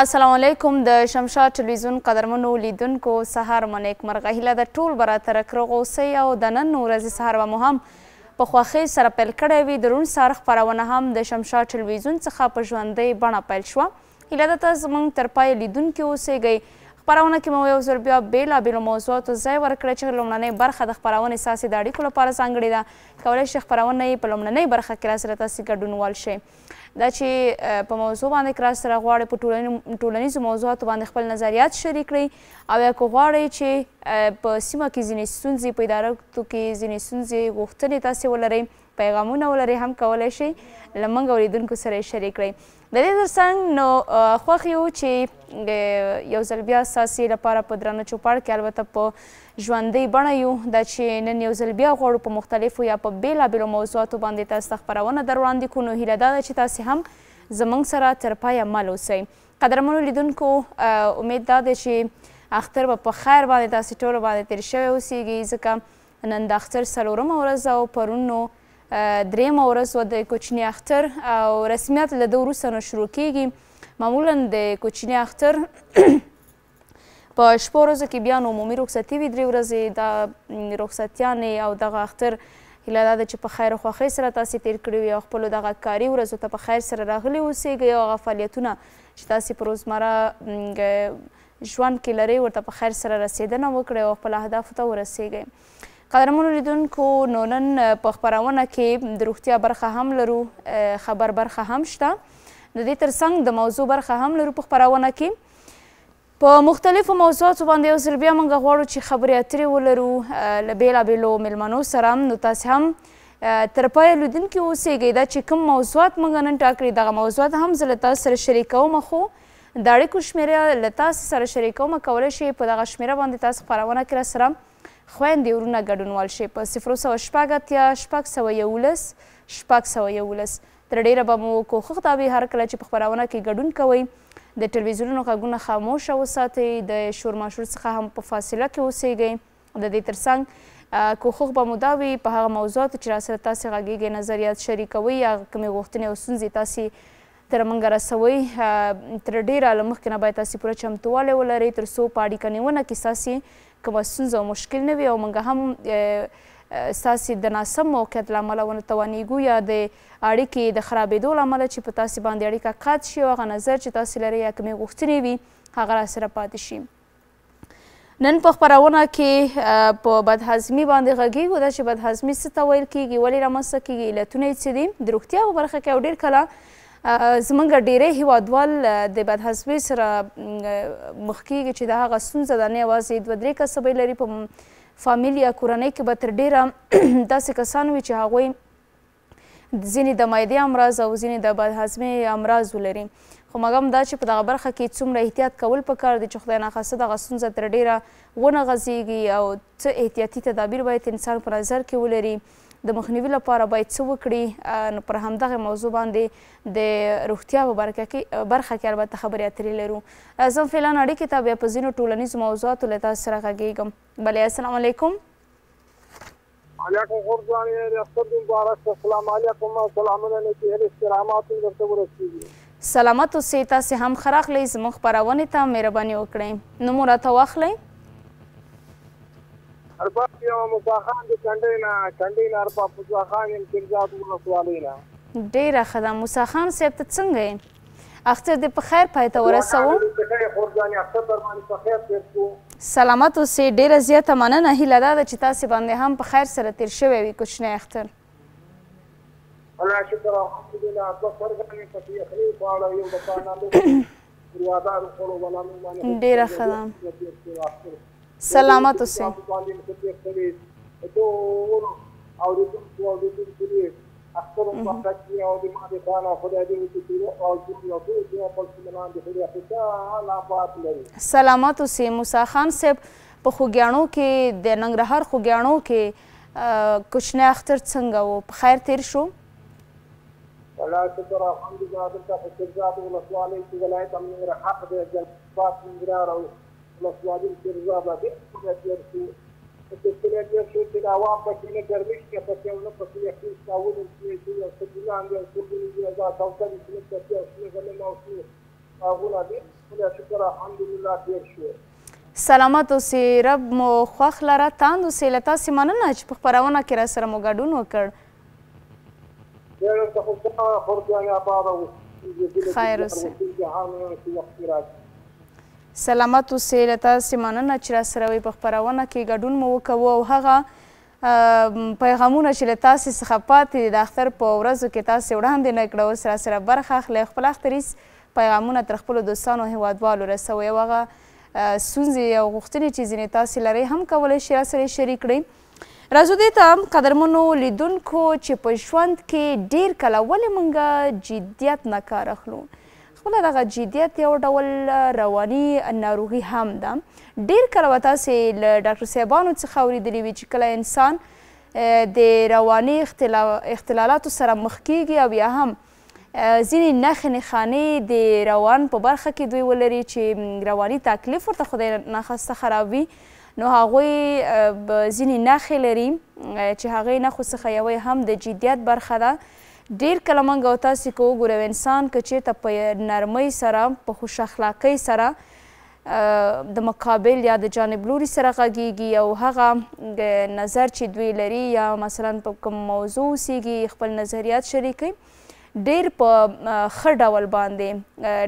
السلام علیکم د شمشاد ټلویزیون قدرمنو لیدونکو سهار مو نیکمرغه هیله ده ټول به راته رکرغ اوسئ او د نن ورځې سهار به مو هم په خوښۍ سره پیل کړی وي. د روڼ سهار خپرونه هم د شمشاد ټلویزیون څخه په ژوندۍ بڼه پیل شوه. هیله ده ته زموږ تر پایه لیدونکي اوسیږئ. خپرونه کې مو یو ځل بیا بېلابېلو موضوعاتو ځای ورکړی چې لومړنۍ برخه د خپرونې ستاسې د اړیکو لپاره ځانګړې ده. کولی شئ خپرونه یې په لومړنۍ برخه کې راسره تاسې ګډونوال شئ. دا چې په موضوع باندې که راسره غواړئ په ټولنیزو موضوعاتو باندې خپل نظریات شریک کړئ او یا که غواړئ چې په سیمه کې ځینې ستونزې په اداراتو کې ځینې ستونزې غوښتنې تاسې ولرئ پیغامونه ولرئ هم کولی شئ له موږ او لیدونکو سره یې شریک کړئ. د دې ترڅنګ نو خوښ یو چې یو ځل بیا ستاسې لپاره په درانه چوپړ کې البته په ژوندۍ بڼه یو دا چې نن یو ځل بیا غواړو په مختلفو یا په بېلابېلو موضوعاتو باندې تاسو ته خپرونه در وړاندې کړو. نو هیله دا ده چې تاسې هم زموږ سره تر پایه مل اوسئ. قدرمنو لیدونکو امید دا دی چې اختر به په خیر باندې تاسې ټولو باندې تېر شوی اوسیږي ځکه نن د اختر څلورمه ورځ او پرون نو درېیمه ورځ وه د کوچني اختر او رسمیت له ده وروسته نو شروع کیږي. معمولا د کوچني اختر په شپو ورځو کې بیا نو عمومي رخصتي وي 3 ورځې د رخصتیانې او دغه اختر هیله دا ده چې په خیر او خوښۍ سره تاسې تېر کړي وي او خپلو دغه کاري ورځو ته په خیر سره راغلي اوسیږئ او هغه فعالیتونه چې تاسې په روزمره ژوند کې لرئ ورته په خیر سره رسېدنه وکړئ او خپلو اهدافو ته ورسیږئ. قدرمنو لیدونکو نو نن په خپرونه کې د روغتیا برخه هم لرو، خبر برخه هم شته، د دې ترڅنګ د موضوع برخه هم لرو په خپرونه کې. په مختلفو موضوعاتو باندې یو ځل بیا موږ غواړو چې خبرې اترې ولرو له بېلابېلو میلمنو سره. نو تاسې هم تر پایه لیدونکي اوسیږئ. دا چې کوم موضوعات موږ نن ټاکلي دغه موضوعات هم زه له تاسو سره شریکوم، خو د اړیکو شمېره له تاسو سره شریکوم. کولی شئ په دغه شمېره باندې تاسو خپرونه کې راسره خویندې ورونه ګډونوال شئ په 080 611 611. تر ډېره به مو کوښښ دا وي هر کله چې په خپرونه کې ګډون کوئ د ټلویزیونونو غږونه خاموشه وساتئ، د شور ماشور څخه هم په فاصله کې اوسیږئ. د دې ترڅنګ کوښښ به مو دا وي په هغه موضوعاتو چې راسره تاسې غږیږئ نظریات شریکوئ یا کومې غوښتنې او ستونزې تاسې تر موږ رسوئ. تر ډېره له مخکې نه باید تاسې پوره چمتووالی ولرئ تر څو په اړیکه نیونه کې ستاسې کومه ستونزه او مشکل نه وي او موږ هم ستاسې د ناسم موقعیت له امله ونه توانیږو یا د اړیکې د خرابېدو له امله چې په تاسې باندې اړیکه قطع شي او هغه نظر چې تاسې لرئ یا کومې غوښتنې وي هغه راسره پاتې شي. نن په خپرونه کې په بدهضمي باندې غږیږو. دا چې بدهضمي څه ته ویل کیږي، ولې رامنځته کیږي، علتونه یې څه دي. د روغتیا په برخه کې او ډېر کله زموږ ډېری هیوادوال د بدهضمۍ سره مخ کیږي چې د هغه ستونزه ده نه یوازې 2-3 کسه به لري په فامیل یا کورنۍ کې به تر ډېره داسې کسان وي چې هغوی ځینې د معدې امراض او ځینې د بدهضمۍ امراض ولري. خو مګم دا چې په دغه برخه کې څومره احتیاط کول پکار دي چې خدای ناخواسته دغه ستونزه تر ډېره ونه غځېږي او څه احتیاطي تدابیر باید انسان په نظر کې ولري. د مخنیوي لپاره باید څه وکړي. نو پر همدغه موضوع باندې د روغتیا په برخه کې البته خبرې اترې لرو. زه فعلا اړیکې ته بیا په ځینو ټولنیزو موضوعاتو له تاسو سره غږیږم. بلې السلام علیکم. علیکم خورجانې اختر مبارک. السلام علیکم. سلامونه نیکې هیلې استرامات درته ورسېږي. سلامت اوسئ. تاسې هم ښه راغلی زموږ خپرونې ته مهرباني وکړئ. نوم مو راته واخلئ. ارباب یو موسی خان د کنډۍ نه ارباب موسی خان یم تیرزاد ولسوالۍ نه. ډېره ښه ده. موسی خان صاحب ته څنګه یې؟ اختر دې په خیر پای ته ورسوو. سلامت اوسئ. ډېره زیاته مننه. هیله دا ده چې تاسې باندې هم په خیر سره تېر شوی وي کوچنی اختر. الله شکر الحمدلله. دوه څرګندې پکې یخني خواړه یو د پانالو روادارو خوړو بلانو باندې ډېره ښه ده. سلامت اوسئ. سلامت اوسئ. موسی خان صاحب په خوږیاڼو کې د ننګرهار خوږیاڼو کې کوچنی اختر څنګه و؟ په خیر تېر شو؟ الله شکر الحمدلله. دلته په تیرزاد ولسوالۍ کې ولایت ننګرهار د جلبات ننګرهار او ولسوالۍ تیرزاد ډېر تېر شو. تېر شو چې د عوام پکې نه ګرمي شته پکې او نه پکې یخني شته. ونې شنې شوي او څه ګلان دي او څه ګلې دي او دا کوترې شنه پکې او شنه غنم او شنه باغونه دي خدای شکر الحمدلله تېر شو. سلامت اوسئ، رب مو خوښ لره، تاند اوسئ. له تاسې مننه چې په خپرونه کې راسره مو ګډون وکړ. ډېر درته خوشحاله خورجانې آباده اوسئ. خیر اوسئ. سلامت اوسئ، له تاسې مننه چې راسره وئ. په خپرونه کې ګډون مو وکوو او هغه پیغامونه چې له تاسې څخه پاتې دي د اختر په ورځو کې تاسې وړاندې نه کړه، اوس راسره برخه اخلئ، خپل اختریز پیغامونه تر خپلو دوستانو او هیوادوالو رسوئ او هغه ستونزې او غوښتنې چې ځینې تاسې لرئ هم کولی شئ راسره شریک کړئ. راځو دې ته قدرمنو لیدونکو چې په ژوند کې ډېر کله ولې موږ جدیت نه کار اخلو. خپله دغه جدیت یو ډول رواني ناروغي هم ده. ډېر کله به تاسې له ډاکټر صاحبانو څخه اورېدلي وي چې کله انسان د رواني اختلالاتو سره مخ کیږي او یا هم ځینې نښې نښانې د روان په برخه کې دوی ولري چې رواني تکلیف ورته خدای ناخواسته خراب وي، نو هغوی ځینې نښې لري چې هغې نښو څخه یوه هم د جدیت برخه ده. ډېر کله موږ او تاسې که وګورو انسان که چېرته په نرمۍ سره په خوش اخلاقۍ سره د مقابل یا د جانب لوري سره غږیږي او هغه نظر چې دوی لري یا مثلا په کوم موضوع اوسیږي خپل نظریات شریکوي، ډېر په ښه ډول باندې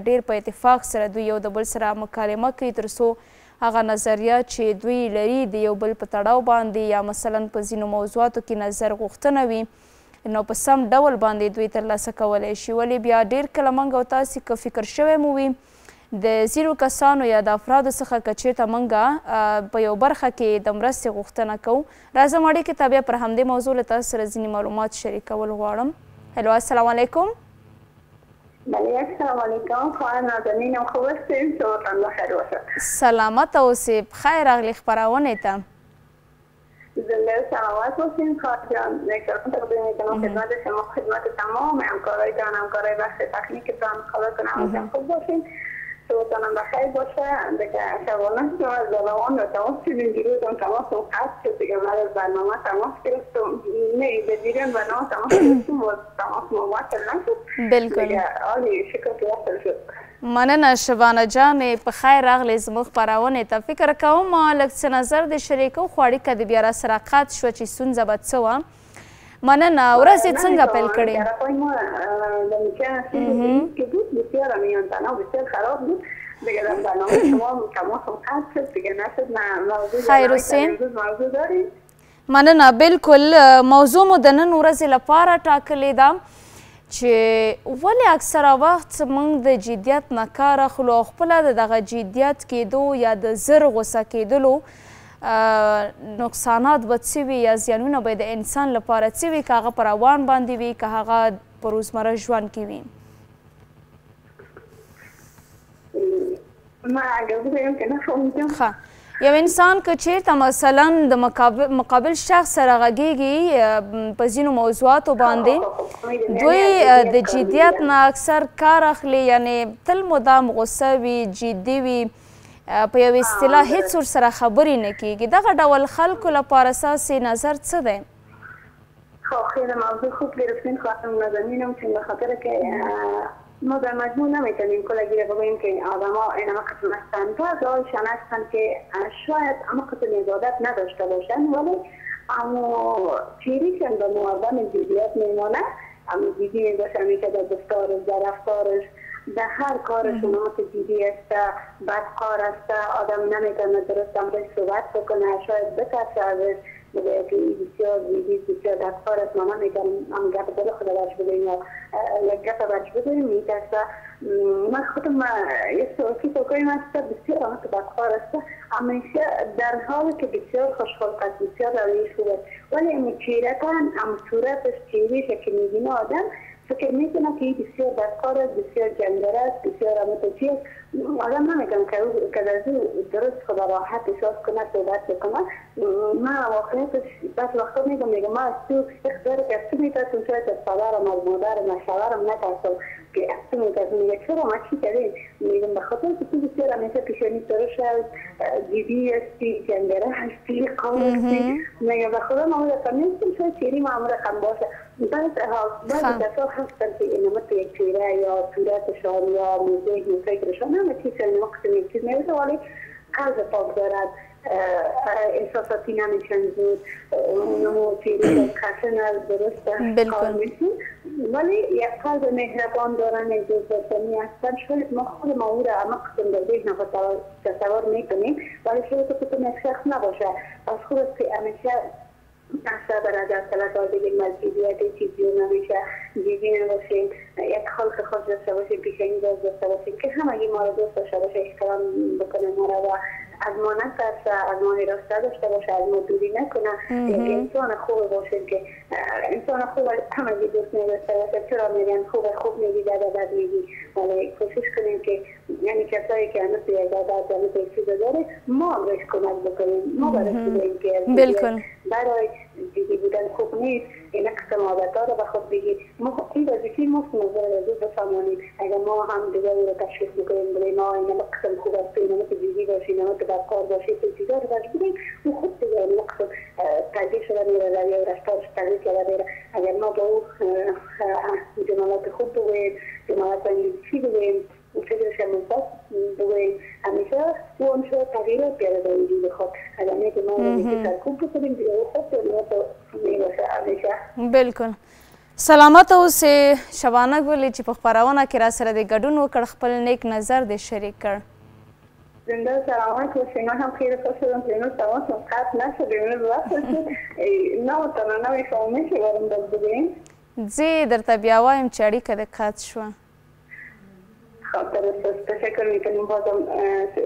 ډېر په اتفاق سره دوی یو د بل سره مکالمه کوي تر څو هغه نظریات چې دوی لري د یو بل په تړاو باندې یا مثلا په ځینو موضوعاتو کې نظر غوښتنه وي نو په سم ډول باندې دوی ترلاسه کولی شي. ولې بیا ډېر کله موږ او تاسې که فکر شوی مو وي د ځینو کسانو یا د افرادو څخه که چېرته موږ په یو برخه کې د مرستې غوښتنه کوو. راځم اړیکې ته بیا پر همدې موضوع له تاسو سره ځینې معلومات شریکول غواړم. هلو السلام علیکم. بله السلام علیکم، خواهر نازنینم خوب هستیم؟ صبحتان بخیر باشه. سلامت اوسئ، بخیر راغلي خپرونې ته. زنده سلامت باشین خواهر جان. احترام تقدیم میکنم خدمت شما، خدمت تمام همکارایتان، همکارای بخش تکنیکتان. خدا کنه همتون خوب باشین، صبحتانم بخیر باشه. دیگه شبانه شما از زبان و تماس شدیم، دیروزم تماسم قطع شد دیگه، من از برنامه تماس گرفتم، نه به دیرین برنامه تماس گرفتم و تماس مواصل نشد. بلکل دیگه عالی شکر که وصل شد. مننه شبانه جانې، په خیر راغلې زموږ خپرونې ته. فکر کوم لږ څه نظر دې شریکو خو اړیکه دې بیا راسره قطع شوه چې ستونزه به څه وه. مننه. ورځ یې څنګه پیل کړې؟ طرفای ما که بود بسیار میانتنه و بسیار خراب بود دیگه. در برنامه شما تماسم قطع شد دیگه، نشد. نه موضوع خیر اوسئ. موضوع دارید؟ مننه. بلکل موضوع مو د نن ورځې لپاره ټاکلې ده چې ولې اکثره وخت موږ د جدیت نه کار اخلو او خپله د دغه جدیت کېدو یا د زر غوسه کېدلو نقصانات به څه وي یا زیانونه به د انسان لپاره څه وي، که هغه په روان باندې وي که هغه په روزمره ژوند کې وي. ما اگر بگویم که نفهمیدم. یو انسان که چیرته مثلا د مقابل شخص سره غږیږي په ځینو موضوعاتو باندې دوی د جدیت نه اکثر کار اخلي، یعنی تل مدام غصه وي، جدي وي، په یو اصطلاح هیڅ ورسره خبرې نه کیږي. دغه ډول خلکو لپاره ستاسې نظر څه دی؟ خب خیلی موضوع خوب گرفتین خواهرم نازنینم، چون به خاطر که ما در مجموع نمیتونیم کلگی رو بگوییم که آدم ها این همه قسم هستند. بعضی‌هایشان هستند که شاید همه قسم عبادت نداشته باشند ولی اما چیریشان به معظم جدیت میمانه. اما جدی میباشه همیشه در گفتارش، در رفتارش، در هر کارش اونات جدی است، بدکار است. آدم نمیتونه درست امرش صحبت بکنه، شاید بترسه ازش، بگه که بسیار جدی، بسیار بدکار است. ما نمیتونیم هم گپ دل خود برش بگوییم یا یک گپ برش بگوییم، میترسه. من خودم یک سوکویم است، بسیار آمد بدکار است. همیشه در حالی که بسیار خوشخلق است، بسیار رویش خوب است، ولی این چهره‌تان، هم صورتش، چهره‌ش که میبینه آدم فکر میکنه که بسیار بدکار است، بسیار جنگل است، بسیار متوجه است. آدم نمیگم که در درست خدا راحت احساس کنه، صحبت بکنه. من واقعیتش بعض وقتا میگم ما از تو اختیار که تو میترسیم شاید از برادرم از مادرم از شوهرم نترسم که تو میگه چرا ما چی کردیم؟ میگم به خاطر که تو بسیار همیشه پیشانی درش دیدی هستی جنگره هستی قول هستی میگم به خدا معمول فهمیدم شاید چیری معمول خم باشه بعض دفعه هستن که اینما تو یک چیره یا صورتشان یا موزیک یا فکرشان همه چیز وقت یک چیز میوزه ولی قلب پاک دارد احساساتی نمیشن زود اونمو چیری خشن از درست کار میشن ولی یک قلب مهربان دارن یک جزبانی هستن شاید ما خود ما او را اما قسم در ذهن تصور میکنیم ولی شاید قسم یک شخص نباشه از خود است که همیشه اصلا برای در سلطات یک مزیدیت چیزی نمیشه جیزی نباشیم یک خلق خود داشته باشیم پیشنی داشته باشیم که همه ما را دوست داشته باشه احترام بکنه ما را و از ما نترسه از ما راسته داشته باشه از ما دوری نکنه یک انسان خوب باشیم که انسان خوب همه دوست نداشته باشه چرا میگن خوب میگی بد میگی ولی کوشش کنیم که یعنی کسایی که هنوز یک عادت یا یک چیز داره ما بهش کمک بکنیم ما برش بگیم که برای دیگه بودن خوب نیست این قسم عادت ها رو به خود بگید ما این وظیفه ماست نظر رو بفهمانیم اگر ما هم دیگه رو تشخیص بکنیم بله ما این قسم خوب است این که دیگه باشه این که بدکار باشه این چیزا رو باش بگیم و خود دیگه این قسم تغییر شده میره یا رشتاش تغییر کرده میره اگر ما با او جملات خوب بگویم جملات انگلیسی بگویم فکرش مثبت بگویم همیشه او همیشه تغییرات بیاره در وجود خود اگر نه که ما رو سرکوب بکنیم دیگه خود میباشه همیشه بالکل سلامت اوسې شبانه ګلې چې په خپرونه کې را سره د ګډون وکړ خپل نیک نظر دې شریک کړ زنده سلامت اوسې ما هم خیلی خوش شدم که اینو تماسم قطع نشد اینو وقت شد نوتانه نمیفهمه که برم باز بگویم زه درته بیا وایم چې اړیکه دې قطع شوه تشکر میکنیم بازم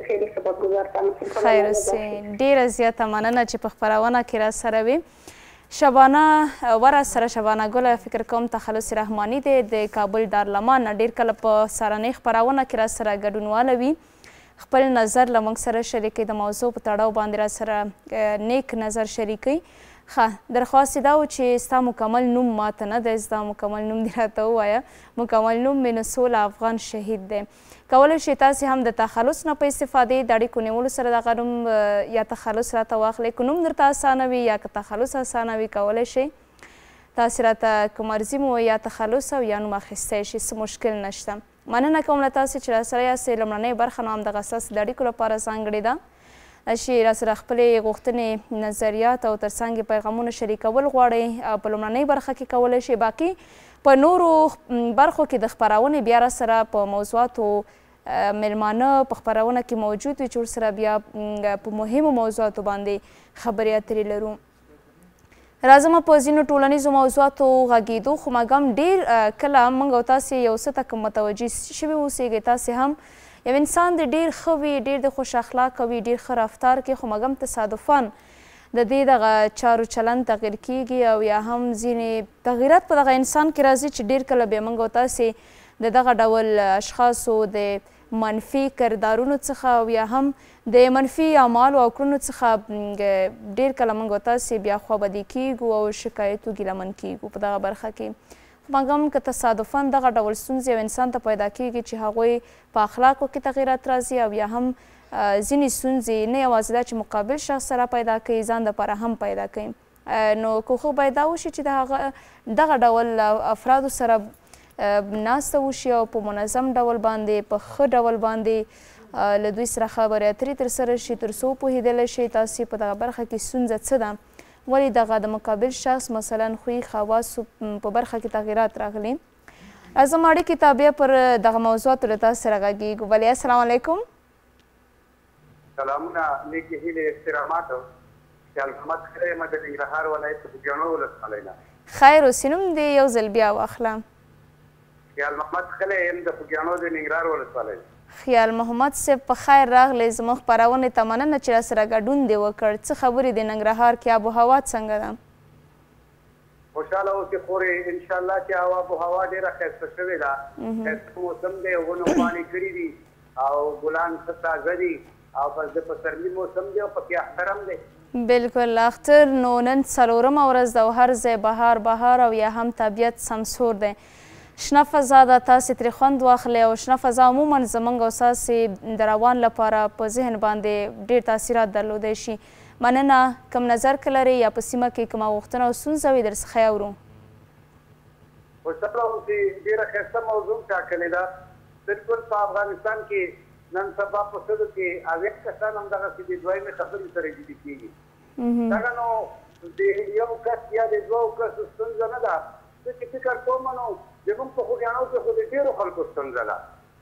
خیلی سپاسگزارم خیر اوسې ډېره زیاته مننه چې په خپرونه کې را سره وي شبانه ور سره شبانه ګله فکر کوم تخلص رحماني دی د کابل دارالمان نه ډېر کله په سهارنۍ خپرونه کې را سره ګډونواله وي خپل نظر له موږ سره شریکوي د موضوع په تړاو باندې را سره نیک نظر شریکوي ښه درخواست دا و چې ستا مکمل نوم ماته نه دی ستا مکمل نوم دې راته ووایه مکمل نوم مې نصول افغان شهید دی کولی شئ تاسې هم د تخلص نه په استفادې د اړیکو نیولو سره دغه نوم یا تخلص راته واخلئ که نوم درته اسانه وي یا که تخلص اسانه وي کولی شئ تاسې راته که مرضي مو یا تخلص او یا نوم اخیستی شي څه مشکل نشته مننه کوم له تاسې چې راسره یاستئ لومړنۍ برخه نو همدغه ستاسې د اړیکو لپاره ځانګړې ده چې راسره خپلې غوښتنې نظریات او ترڅنګ یې پیغامونه شریکول غواړئ په لومړنۍ برخه کې کولی شئ باقي په نورو برخو کې د خپرونې بیا راسره په موضوعاتو میلمانه په خپرونه کې موجود وي چې ورسره بیا په مهمو موضوعاتو باندې خبرې اترې لرو راځم په ځینو ټولنیزو موضوعاتو غږېدو خو مګم ډېر کله موږ او تاسې یو څه ته که متوجه شوي اوسېږئ تاسې هم یو انسان د ډېر ښه وي ډېر د خوش اخلاقه وي ډېر ښه رفتار کوي خو مګم تصادفاً د دې دغه چارو چلند تغییر کیږي او یا هم ځینې تغییرات په دغه انسان کې راځي چې ډېر کله بیا موږ او تاسې د دغه ډول اشخاصو د منفي کردارونو څخه او یا هم د منفي اعمالو او کړنو څخه ډېر کله موږ او تاسې بیا خوابدي کیږو او شکایتو ګیلمن کیږو په دغه برخه کې خو مګم که تصادفاً دغه ډول ستونزې یو انسان ته پیدا کیږي چې هغوی په اخلاقو کې تغییرات راځي او یا هم ځینې ستونزې نه یوازې دا چې مقابل شخص سره پیدا کوي ځان دپاره هم پیدا کوي نو کوښښ باید دا وشي چې دغه ډول افرادو سره ناسته وشي او په منظم ډول باندې په ښه ډول باندې له دوی سره خبرې اترې ترسره شي تر څو وپوهېدلی شئ تاسې په دغه برخه کې ستونزه څه ده ولې دغه د مقابل شخص مثلا خوی خواصو په برخه کې تغییرات راغلي راځم اړیکې ته بیا پر دغه موضوعاتو له تاسو سره غږېږو بلې السلام علیکم سلامونه نیکې هیلې احترامات خیال محمد خیر یم د ننګرهار ولایت خوږیاڼو ولسوالۍ نه خیر اوسې نوم دې یو ځل بیا واخله خیال محمد خلی یم د خوږیاڼو د ننګرهار ولسوالۍ خیال محمد صاحب په خیر راغلی زموږ خپرونې ته مننه چې راسره ګډون دې وکړ څه خبرې د ننګرهار کې آب و هوا څنګه ده خوشحاله اوسې خورې انشاءالله چې آب و هوا ډېره ښایسته شوې ده ښایسته موسم دی ونو پاڼې کړي دي او ګلان ښه تازه دي او بس د پسرلي موسم دی او پکې اختر هم دی بالکل اختر نو نن څلورمه ورځ ده او هر ځای بهار او یا هم طبیعت سمسور دی. شنه فضا ده، تاسې ترې خوند واخلئ او شنه فضا عموما زموږ او ستاسې د روان لپاره په ذهن باندې ډېر تاثیرات درلودی شي. مننه. کوم نظر که لرئ یا په سیمه کې کومه غوښتنه او ستونزه وي درڅخه یې اورو. خوشحاله اوسئ. ډېره ښایسته موضوع ټاکلې ده. بلکل په افغانستان کې نن سبا په ښځو کې 80 کسان همدغسې د دویمې خبرې سره جدي کېږي. دغه نو د یو کس یا د دوو کسو ستونزه نه ده. زه چې فکر کوم نو زموږ په خوږیاڼو کې خو د ډېرو خلکو ستونزه ده.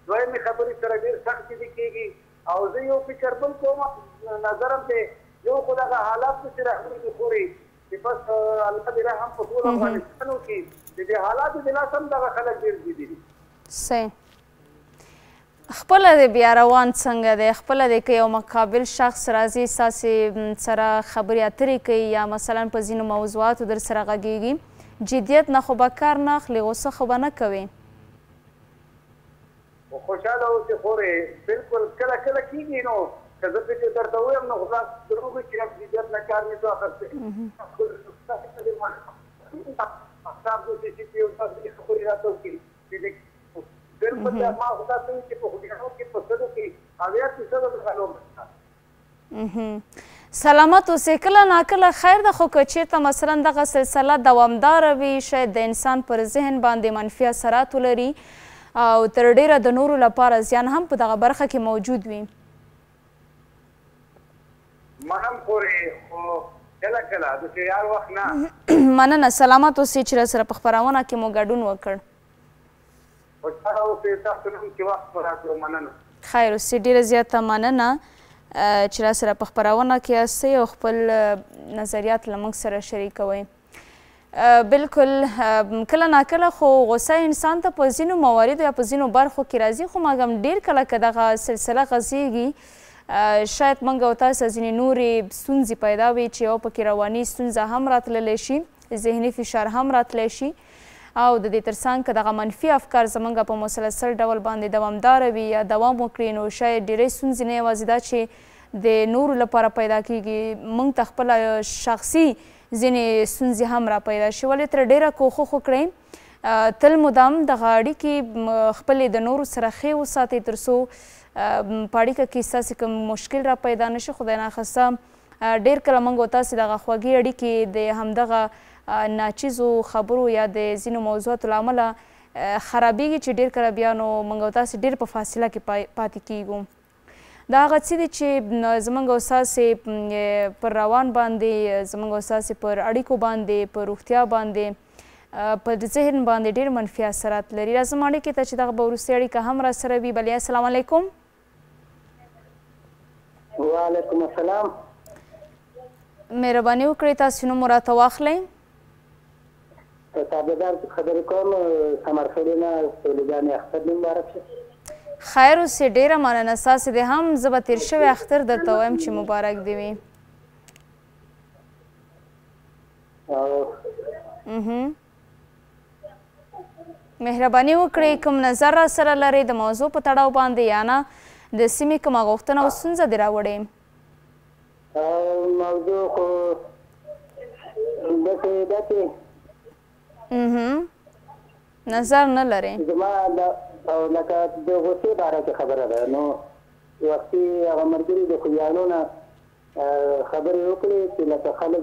دویمې خبرې سره ډېر سخت جدي کېږي. او زه یو فکر بل کوم، نظرم دی یو خو دغه حالات چې راغلي دي خورې چې بس الله دې رحم په ټول افغانستان وکړي. د دې حالاتو د لاسه هم دغه خلک ډېر جدي دي. صحیح. خپله د بیا روان څنګه دی؟ خپله دی که یو مقابل شخص راځي ستاسې سره خبرې اترې کوي یا مثلا په ځینو موضوعاتو در سره غږیږي، جدیت نه خو به کار نه اخلي، غوسه خو به نه کوي؟ خوشحاله اوسې خورې. بلکل کله کله کېږي نو که زه فکر درته ووایم نو خو دا دروغ وي چې جدیت نه کار نه شو اخیستی. بلکل ما خو داسې وي چې په خوږیاڼو کې په ښځو کې 80% د خلکو سلامت اوسئ. کله ناکله خیر ده، خو که چېرته مثلا دغه سلسله دوامداره وي شاید د انسان پر ذهن باندې منفي اثرات ولري او تر ډیره د نورو لپاره زیان هم په دغه برخه کې موجود وي. منم خورې خو کله کله د تیار وخت نه. مننه. سلامت اوسئ چې راسره په خپرونه کې مو ګډون وکړ. خوشحاله اوسئ. تاسو هم چې وخت مو راکړو. مننه. خیر اوسئ. ډېره زیاته مننه چې راسره په خپرونه کې یاستئ او خپل نظریات له موږ سره شریکوئ. بلکل کله ناکله خو غوسه انسان ته په ځینو مواردو یا په ځینو برخو کې راځي، خو مګم ډېر کله که دغه سلسله غځېږي شاید موږ او تاسو ځینې نورې ستونزې پیدا وي چې یو پکې رواني ستونزه هم راتللی شي، ذهني فشار هم راتلی شي او د دې ترڅنګ که دغه منفي افکار زموږ په مسلسل ډول باندې دوامداره وي یا دوام وکړي نو شاید ډېرې ستونزې نه یوازې دا چې د نورو لپاره پیدا کیږي، موږ ته خپله شخصي ځینې ستونزې هم را پیدا شي. ولې تر ډېره کوښښ وکړئ تل مدام دغه اړیکې خپلې د نورو سره ښې وساتئ تر څو په اړیکه کې ستاسې کوم مشکل را پیدا نه شي. خدای ناخواسته ډېر کله موږ او تاسې دغه خوږې اړیکې د همدغه ناچیزو خبرو یا د ځینو موضوعاتو له امله خرابېږي چې ډېر کله بیا نو موږ او تاسې ډېر په فاصله کې پاتې کیږو. دا هغه څه دي چې زموږ او ستاسې پر روان باندې، زموږ او ستاسې پر اړیکو باندې، په روغتیا باندې، په ذهن باندې ډېر منفي اثرات لري. راځم اړیکې ته چې دغه به وروستۍ اړیکه هم راسره وي. بلې السلام علیکم. وعلیکم السلام. مهرباني وکړئ تاسو نوم مو راته واخلئ. تابعدار خبرې کوم. ثمرخېلې نه سهیلګانې اختر دې مبارک شه. خیر اوسې. ډېره مننه. ستاسې د هم زه به تېر شوی اختر درته وایم چې مبارک دې وي. مهرباني وکړئ کوم نظر را سره لرئ د موضوع په تړاو باندې یا نه د سیمې کومه غوښتنه او ستونزه دې راوړې؟ موضوع خو داسې نظر نه لرئ؟ زما لکه د غوسې باره کې خبره ده. نو وختي هغه ملګري د خوږیاڼو نه خبرې وکړې چې لکه خلک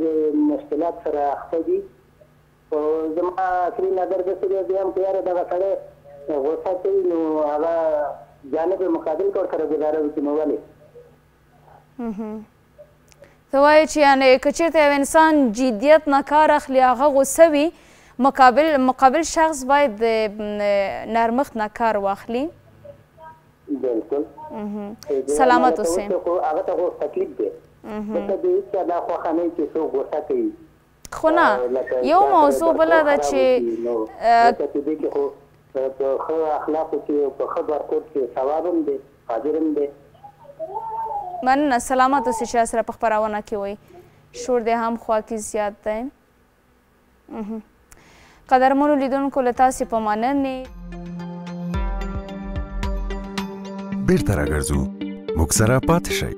مشکلات سره اخته دي. خو زما اصلي نظر داسې دی بیا هم که یاره دغه سړی غوسه کوي نو هغه جانب مقابل کور سره ګزاره وکړي. نو ولې ته وایې چې یعنې که چېرته یو انسان جدیت نه کار اخلي، هغه غوسه وي، مقابل شخص باید د نرمښت نه کار واخلي. بلکل. سلامت اوسئ. هغه ته خو تکلیف دی. دلته د هېچا دا خوښه نه وي چې څوک غوسه کوي. خو نه یو موضوع بله ده چې دې کې خو په ښه اخلاقو کې په ښه برخورد کې ثواب هم دی، قادر هم دی. مننه. سلامت اوسئ چې راسره په خپرونه کې وئ. شور دی هم خوا کې زیات دی. قدرمنو لیدونکو له تاسې په مننې. بیرته راګرځو، موږ سره پاتې شئ.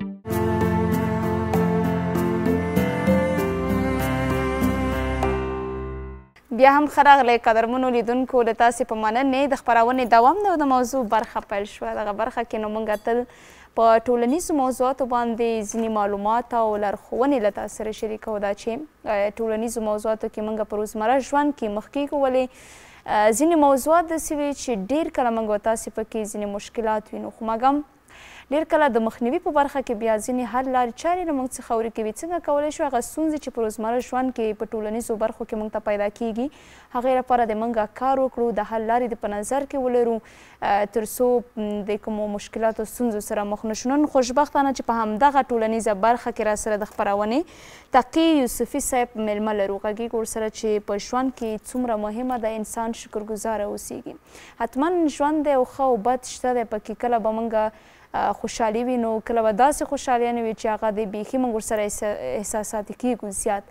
بیا هم ښه راغلی قدرمنو لیدونکو له تاسې په مننې د خپرونې دوام دی او د موضوع برخه پیل شوه. دغه برخه کې نو موږ تل په ټولنیزو موضوعاتو باندې ځینې معلومات او لارښوونې له تاسو سره شریکوو. دا چې ټولنیزو موضوعاتو کې موږ په روزمره ژوند کې مخ کیږو، ولې ځینې موضوعات داسې وي چې ډېر کله موږ او تاسې پکې ځینې مشکلات وینو، خو موږ هم ډېر کله د مخنیوي په برخه کې بیا ځینې حل لارې چارې له موږ څخه ورکې وي. څنګه کولی شو هغه ستونزې چې په روزمره ژوند کې په ټولنیزو برخو کې موږ ته پیدا کیږي هغې لپاره د موږ کار وکړو، د حل لارې د په نظر کې ولرو تر څو د کومو مشکلاتو ستونزو سره مخ نه شو. نن خوشبختانه چې په همدغه ټولنیزه برخه کې راسره د خپرونې تقي یوسفي صاحب میلمه لرو. غږیږو ورسره چې په ژوند کې څومره مهمه ده انسان شکرګزاره اوسیږي. حتما ژوند دی او ښه او بد شته دی پکې، کله به موږ خوشحالي وینو، کله به داسې خوشحالیانې وي چې هغه د بیخي موږ ورسره احساساتي کیږو زیات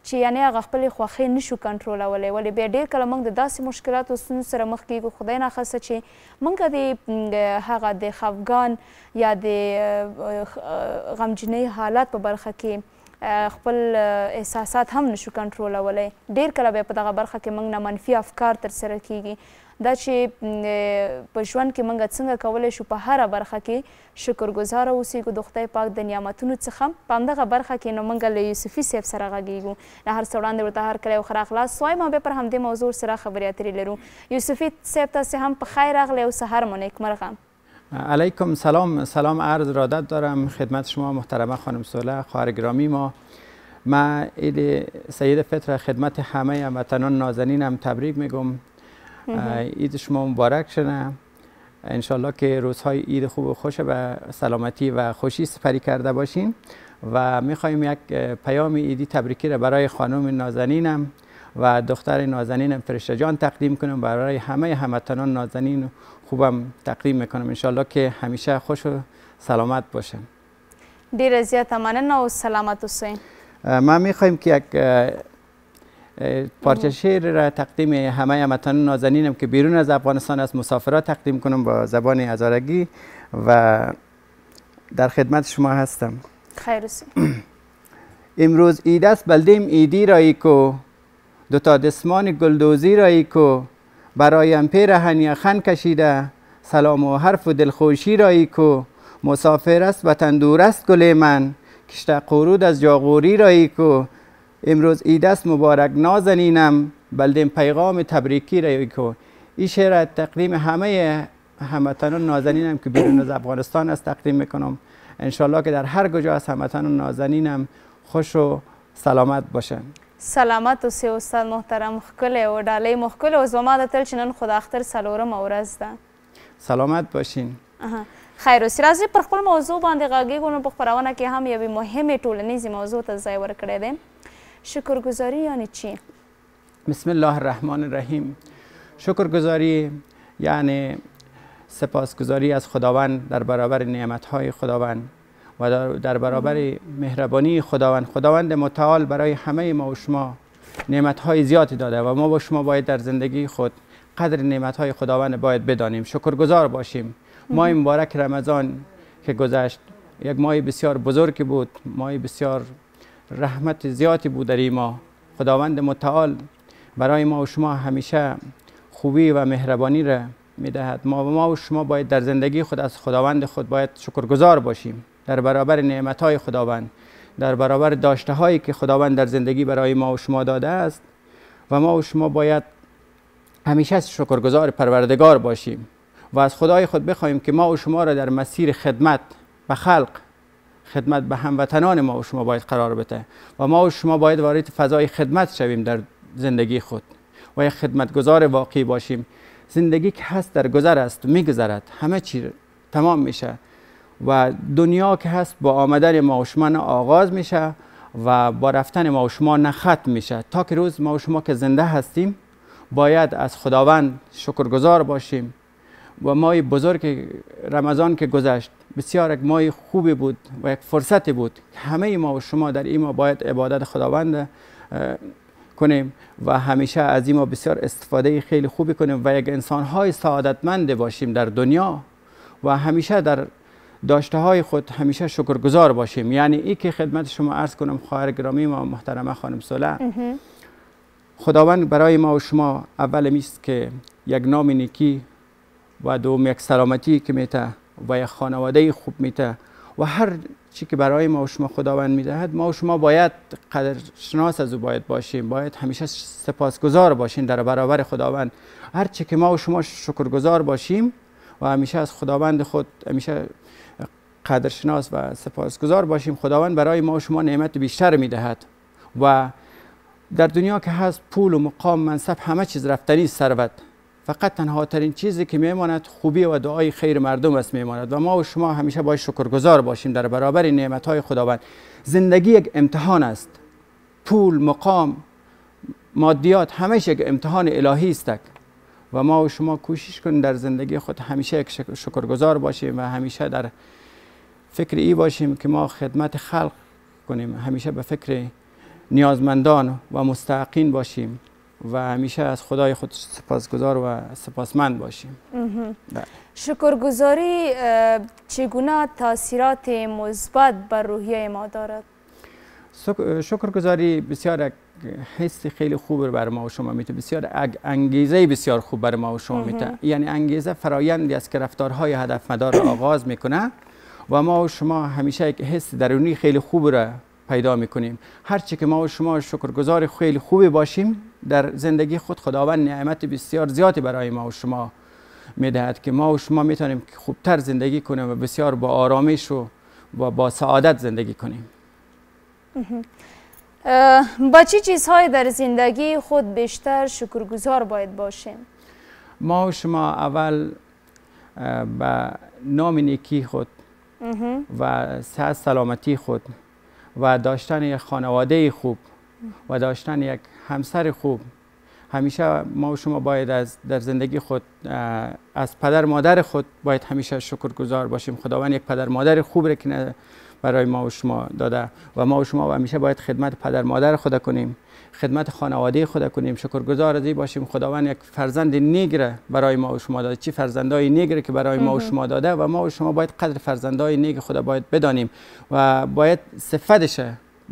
چې یعنې هغه خپلې خوښۍ نشو کنټرولولی. ولې بیا ډېر کله موږ د داسې مشکلاتو ستونزو سره مخ کیږو خدای ناخواسته چې موږ د هغه د خفګان یا د غمجنۍ حالات په برخه کې خپل احساسات هم نشو کنټرولولی. ډېر کله بیا په دغه برخه کې موږ نه منفي افکار ترسره کیږي. دا چې په ژوند کې موږ څنګه کولی شو په هره برخه کې شکرګزاره اوسیږو د خدای پاک د نعمتونو څخه. په همدغه برخه کې نو موږ له یوسفي صاحب سره غږیږو. له هر څه وړاندې ورته هر کلی او ښه راغلاست وایم او بیا پر همدې موضوع سره خبرې اترې لرو. یوسفي صاحب تاسې هم په خیر راغلی او سحر مو نیکمرغه. علیکم سلام عرض ارادت دارم خدمت شما محترمه خانم سوله خواهر گرامی. ما عید سید فطر خدمت همه هموطنان نازنینم تبریک میگم. عید شما مبارک شده. انشالله که روزهای عید خوب و خوش به سلامتی و خوشی سپری کرده باشین و میخوایم یک پیام عیدی تبریکی را برای خانم نازنینم و دختر نازنینم فرشته جان تقدیم کنم، برای همه هموطنان نازنین خوبم تقدیم میکنم. انشالله که همیشه خوش و سلامت باشن. ډیره زیاته مننه او سلامت اوسئ. ما میخوایم که یک پارچه شعر را تقدیم همه هموطنان نازنینم که بیرون از افغانستان از مسافرات تقدیم کنم با زبان هزارگی و در خدمت شما هستم. خیر اوسید. امروز عید است بلدیم عیدی رایی کو، دوتا دسمان گلدوزی رایی کو، برایم پیرهن یخن کشیده، سلام و حرف و دلخوشی رایی کو، مسافر است وطن دور است گل من، کشته قرود از جاغوری رایی کو، امروز عید است مبارک نازنینم، بلدیم پیغام تبریکی رایی کو. این شعر تقدیم همه هموطنان نازنینم که بیرون از افغانستان است تقدیم میکنم. انشالله که در هر کجا از هموطنان نازنینم خوش و سلامت باشن. سلامت اوسئ استاد محترم. ښکلی و ډالۍ مو ښکلې و. زما د تل چې نن خو د اختر څلورمه ورځ ده. سلامت باشین. خیر اوسئ. راځئ پر خپل موضوع باندې غږیږو. نو په خپرونه کې هم یوې مهمې ټولنیزې موضوع ته ځای ورکړی دی. شکرگزاری یعنی چی؟ بسم الله الرحمن الرحیم. شکرگزاری یعنی سپاسگزاری از خداوند در برابر نعمتهای خداوند و در برابر مهربانی خداوند. خداوند متعال برای همه ما و شما نعمتهای زیادی داده و ما و شما باید در زندگی خود قدر نعمتهای خداوند باید بدانیم، شکرگزار باشیم. ماه مبارک رمضان که گذشت یک ماه بسیار بزرگی بود، ماه بسیار رحمت زیادی بود در این ماه. خداوند متعال برای ما و شما همیشه خوبی و مهربانی را میدهد. ما و شما باید در زندگی خود از خداوند خود باید شکرگزار باشیم در برابر نعمتهای خداوند، در برابر داشته هایی که خداوند در زندگی برای ما و شما داده است و ما و شما باید همیشه شکرگزار پروردگار باشیم و از خدای خود بخواهیم که ما و شما را در مسیر خدمت به خلق، خدمت به هموطنان ما و شما باید قرار بده و ما و شما باید وارد فضای خدمت شویم در زندگی خود و یک خدمتگزار واقعی باشیم. زندگی که هست در گذر است، میگذرد، همه چی تمام میشه و دنیا که هست با آمدن ما و شما نه آغاز میشه و با رفتن ما و شما نه ختم میشه. تا که روز ما و شما که زنده هستیم باید از خداوند شکرگزار باشیم. و ماه بزرگ رمضان که گذشت بسیار یک ماه خوبی بود و یک فرصتی بود. همه ما و شما در این ماه باید عبادت خداوند کنیم و همیشه از این ماه بسیار استفاده خیلی خوبی کنیم و یک انسان‌های سعادتمند باشیم در دنیا و همیشه در داشته های خود همیشه شکرگزار باشیم. یعنی این که خدمت شما عرض کنم خواهر گرامی ما محترمه خانم سوله، خداوند برای ما و شما اول میست که یک نام نیکی و دوم یک سلامتی که میته و یک خانواده خوب میته و هر چی که برای ما و شما خداوند میدهد، ما و شما باید قدرشناس از او باید باشیم، باید همیشه سپاسگزار باشیم در برابر خداوند. هر چی که ما و شما شکرگزار باشیم و همیشه از خداوند خود همیشه قدرشناس و سپاسگزار باشیم، خداوند برای ما و شما نعمت بیشتر میدهد. و در دنیا که هست پول و مقام منصب همه چیز رفتنی ثروت، فقط تنها ترین چیزی که میماند خوبی و دعای خیر مردم است میماند و ما و شما همیشه باید شکرگزار باشیم در برابر نعمت های خداوند. زندگی یک امتحان است، پول، مقام، مادیات همش یک امتحان الهی است و ما و شما کوشش کنیم در زندگی خود همیشه یک شکرگزار باشیم و همیشه در فکر ای باشیم که ما خدمت خلق کنیم، همیشه به فکر نیازمندان و مستحقین باشیم و همیشه از خدای خود سپاسگزار و سپاسمند باشیم. شکرگزاری چگونه تاثیرات مثبت بر روحیه ما دارد؟ شکرگزاری بسیار حس خیلی خوب بر ما و شما میده، بسیار انگیزه بسیار خوب بر ما و شما میده. یعنی انگیزه فرایندی است که رفتارهای هدفمدار را آغاز میکنه و ما و شما همیشه یک حس درونی خیلی خوب را پیدا میکنیم. هرچی که ما و شما شکرگزار خیلی خوبی باشیم در زندگی خود، خداوند نعمت بسیار زیادی برای ما و شما میدهد که ما و شما میتونیم خوبتر زندگی کنیم و بسیار با آرامش و با سعادت زندگی کنیم. با چه چیزهایی در زندگی خود بیشتر شکرگزار باید باشیم؟ ما و شما اول به نام نیکی خود و صحت سلامتی خود و داشتن یک خانواده خوب و داشتن یک همسر خوب، همیشه ما و شما باید در زندگی خود از پدر مادر خود باید همیشه شکرگزار باشیم. خداوند یک پدر مادر خوب را که برای ما و شما داده و ما و شما همیشه باید خدمت پدر مادر خود کنیم، خدمت خانواده خود کنیم، شکرگزار از این باشیم. خداوند یک فرزند نیک برای ما و شما داده، چی فرزندای نیک که برای ما و شما داده و ما و شما باید قدر فرزندای نیک خدا باید بدانیم و باید صفتش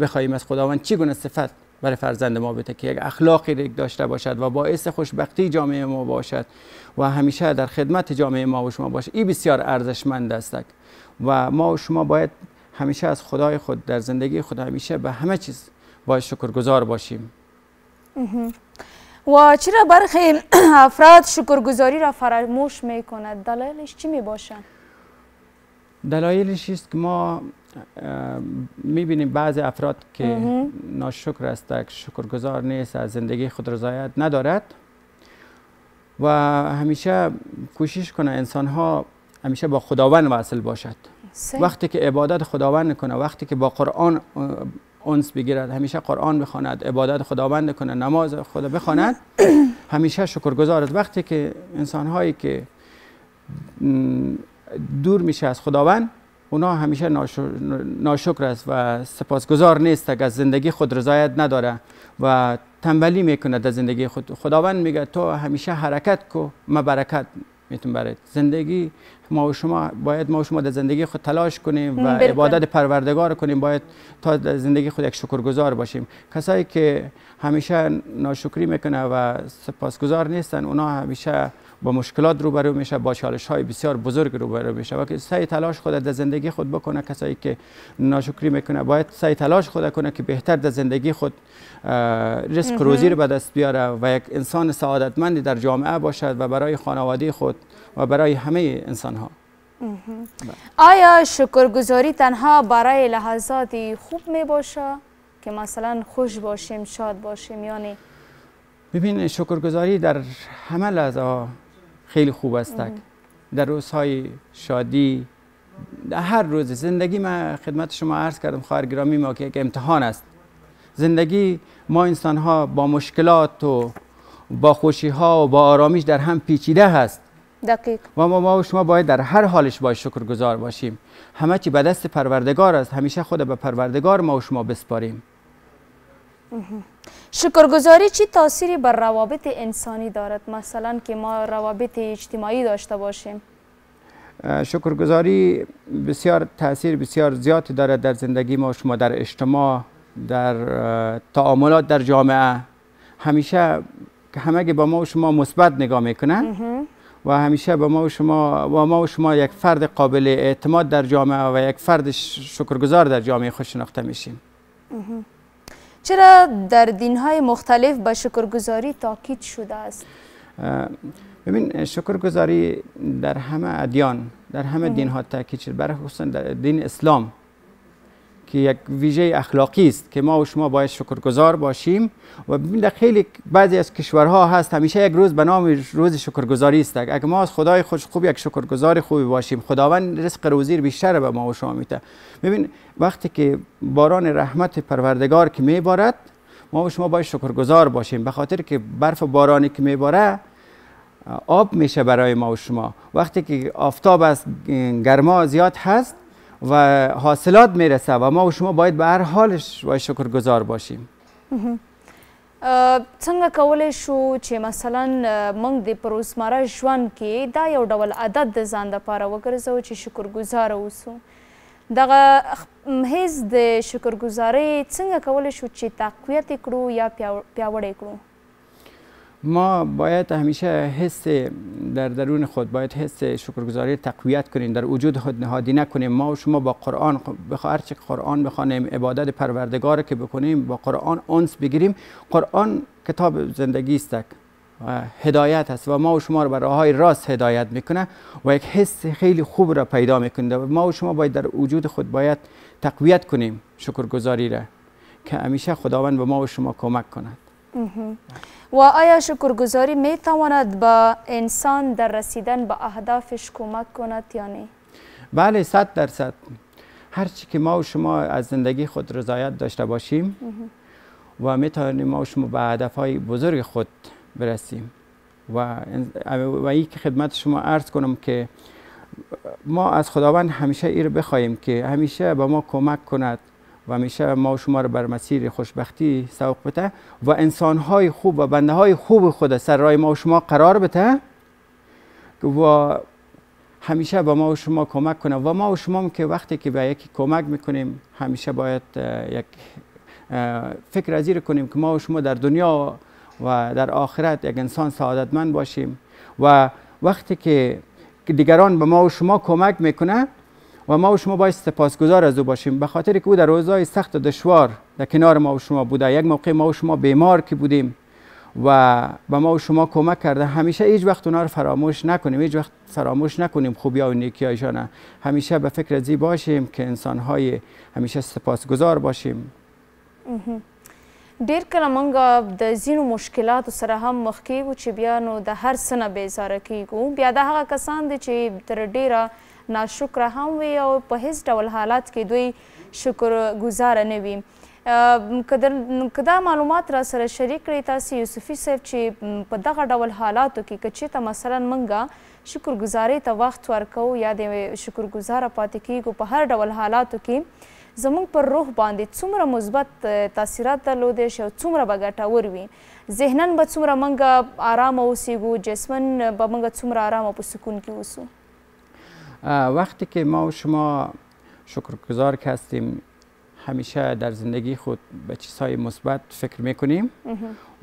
بخوایم از خداوند چگونه صفت برای فرزند ما بده که یک اخلاقی داشته باشد و باعث خوشبختی جامعه ما باشد و همیشه در خدمت جامعه ما و شما باشد. این بسیار ارزشمند است و ما و شما باید همیشه از خدای خود در زندگی خود همیشه به همه چیز باید شکرگزار باشیم. و چرا برخی افراد شکرگزاری را فراموش میکنند؟ دلایلش چی می باشند؟ دلایلش است که ما میبینیم بعضی افراد که ناشکر هستند، شکرگزار نیست، از زندگی خود رضایت ندارد و همیشه کوشش کنه انسان ها همیشه با خداوند واصل باشد. وقتی که عبادت خداوند کنه، وقتی که با قرآن انس بگیرد، همیشه قرآن بخواند، عبادت خداوند کنه، نماز خدا بخواند، همیشه شکرگزار است. وقتی که انسان هایی که دور میشه از خداوند، اونا همیشه ناشکر است و سپاسگزار نیست، از زندگی خود رضایت نداره و تنبلی میکنه در زندگی خود. خداوند میگه تو همیشه حرکت کو، ما برکت میتون برد. زندگی ما و شما باید ما و شما در زندگی خود تلاش کنیم و عبادت پروردگار کنیم، باید تا در زندگی خود یک شکرگزار باشیم. کسایی که همیشه ناشکری میکنه و سپاسگزار نیستن، اونا همیشه با مشکلات روبرو میشه، با چالش های بسیار بزرگ روبرو میشه و که سعی تلاش خود در زندگی خود بکنه. کسایی که ناشکری میکنه باید سعی تلاش خود کنه که بهتر در زندگی خود رزق روزی رو به دست بیاره و یک انسان سعادتمندی در جامعه باشد و برای خانواده خود و برای همه انسان ها. آیا شکرگزاری تنها برای لحظاتی خوب می باشه که مثلا خوش باشیم، شاد باشیم یا نه؟ ببین، شکرگزاری در همه لحظه خیلی خوب است. در روزهای شادی، در هر روز زندگی، من خدمت شما عرض کردم خواهر گرامی ما که یک امتحان است. زندگی ما انسان ها با مشکلات و با خوشی ها و با آرامیش در هم پیچیده هست. دقیق. و ما و شما باید در هر حالش باید شکرگزار باشیم. همه چی به دست پروردگار است، همیشه خود به پروردگار ما و شما بسپاریم. شکرگزاری چی تأثیری بر روابط انسانی دارد؟ مثلا که ما روابط اجتماعی داشته باشیم. شکرگزاری بسیار تأثیر بسیار زیادی دارد در زندگی ما و شما، در اجتماع، در تعاملات در جامعه. همیشه همگی با ما و شما مثبت نگاه میکنه و همیشه با ما و شما یک فرد قابل اعتماد در جامعه و یک فرد شکرگزار در جامعه خود شناخته میشیم. چرا در دین‌های مختلف به شکرگزاری تاکید شده است؟ ببین شکرگزاری در همه ادیان، در همه دین‌ها تاکید شده، برای خصوصا در دین اسلام که یک ویژه اخلاقی است که ما و شما باید شکرگزار باشیم. و ببین در خیلی بعضی از کشورها هست همیشه یک روز به نام روز شکرگزاری است. اگر ما از خدای خوب یک شکرگزار خوبی باشیم، خداوند رزق روزی بیشتر به ما و شما میده. ببین وقتی که باران رحمت پروردگار که میبارد، ما و شما باید شکرگزار باشیم، به خاطر که برف و بارانی که میباره آب میشه برای ما و شما. وقتی که آفتاب از گرما زیاد هست و حاصلات میرسه و ما و شما باید به هر حالش باید شکرگزار باشیم. څنګه کولی شو چې مثلا موږ د پروزمره ژوند کې دا یو ډول عادت د ځان دپاره وګرځوو چې شکرګزاره اوسو؟ دغه حس د شکرګزارۍ څنګه کولی شو چې تقویت یې کړو یا پیاوړی کړو؟ ما باید همیشه حس در درون خود باید حس شکرگزاری تقویت کنیم، در وجود خود نهادی نکنیم. ما و شما با قرآن هرچه قرآن بخوانیم، عبادت پروردگار که بکنیم، با قرآن انس بگیریم. قرآن کتاب زندگی است و هدایت است و ما و شما رو به راههای راست هدایت میکنه و یک حس خیلی خوب را پیدا میکنه. ما و شما باید در وجود خود باید تقویت کنیم شکرگزاری را که همیشه خداوند به ما و شما کمک کند. و آیا شکرگزاری می تواند به انسان در رسیدن به اهدافش کمک کند یا نه؟ بله 100%. هرچی که ما و شما از زندگی خود رضایت داشته باشیم و می توانیم ما و شما به هدفهای بزرگ خود برسیم. و این که خدمت شما عرض کنم که ما از خداوند همیشه این رو بخواهیم که همیشه به ما کمک کند و همیشه ما و شما رو بر مسیر خوشبختی سوق بده و انسان‌های خوب و بنده‌های خوب خود سر راه ما و شما قرار بده و همیشه به ما و شما کمک کنه. و ما و شما که وقتی که به یکی کمک میکنیم همیشه باید یک فکر از این کنیم که ما و شما در دنیا و در آخرت یک انسان سعادتمند باشیم. و وقتی که دیگران به ما و شما کمک میکنه و ما و شما باید سپاسگزار از او باشیم، به خاطر که او در روزهای سخت و دشوار در کنار ما و شما بوده. یک موقع ما و شما بیمار که بودیم و به ما و شما کمک کرده. همیشه هیچ وقت اونا رو فراموش نکنیم، هیچ وقت فراموش نکنیم خوبی‌ها و نیکی‌هایشان. همیشه به فکر از این باشیم که انسان‌های همیشه سپاسگزار باشیم. ډیر کله موږ د ځینو مشکلاتو سره هم مخ کیږو چې بیا نو د هر څه نه بیزاره کیږو. بیا د هغه کسان دي چې تر ډیره ناشکره هم وي او په هیڅ ډول حالات کې دوی شکرګزاره نه وي. که دا معلومات را سره شریک کړئ تاسې یوسفي صاحب چې په دغه ډول حالاتو کې که چېرته مثلا موږ شکرګزارۍ ته وخت ورکوو یا د شکرګزاره پاتې کیږو په هر ډول حالاتو کې زموږ پر روح باندې څومره مثبت تاثیرات درلودی شي او څومره به ګټور وي؟ ذهناً به څومره موږ ارامه اوسیږو، جسماً به موږ څومره ارامه په سکون کې اوسو؟ وقتی که ما و شما شکرگزار که هستیم همیشه در زندگی خود به چیزهای مثبت فکر میکنیم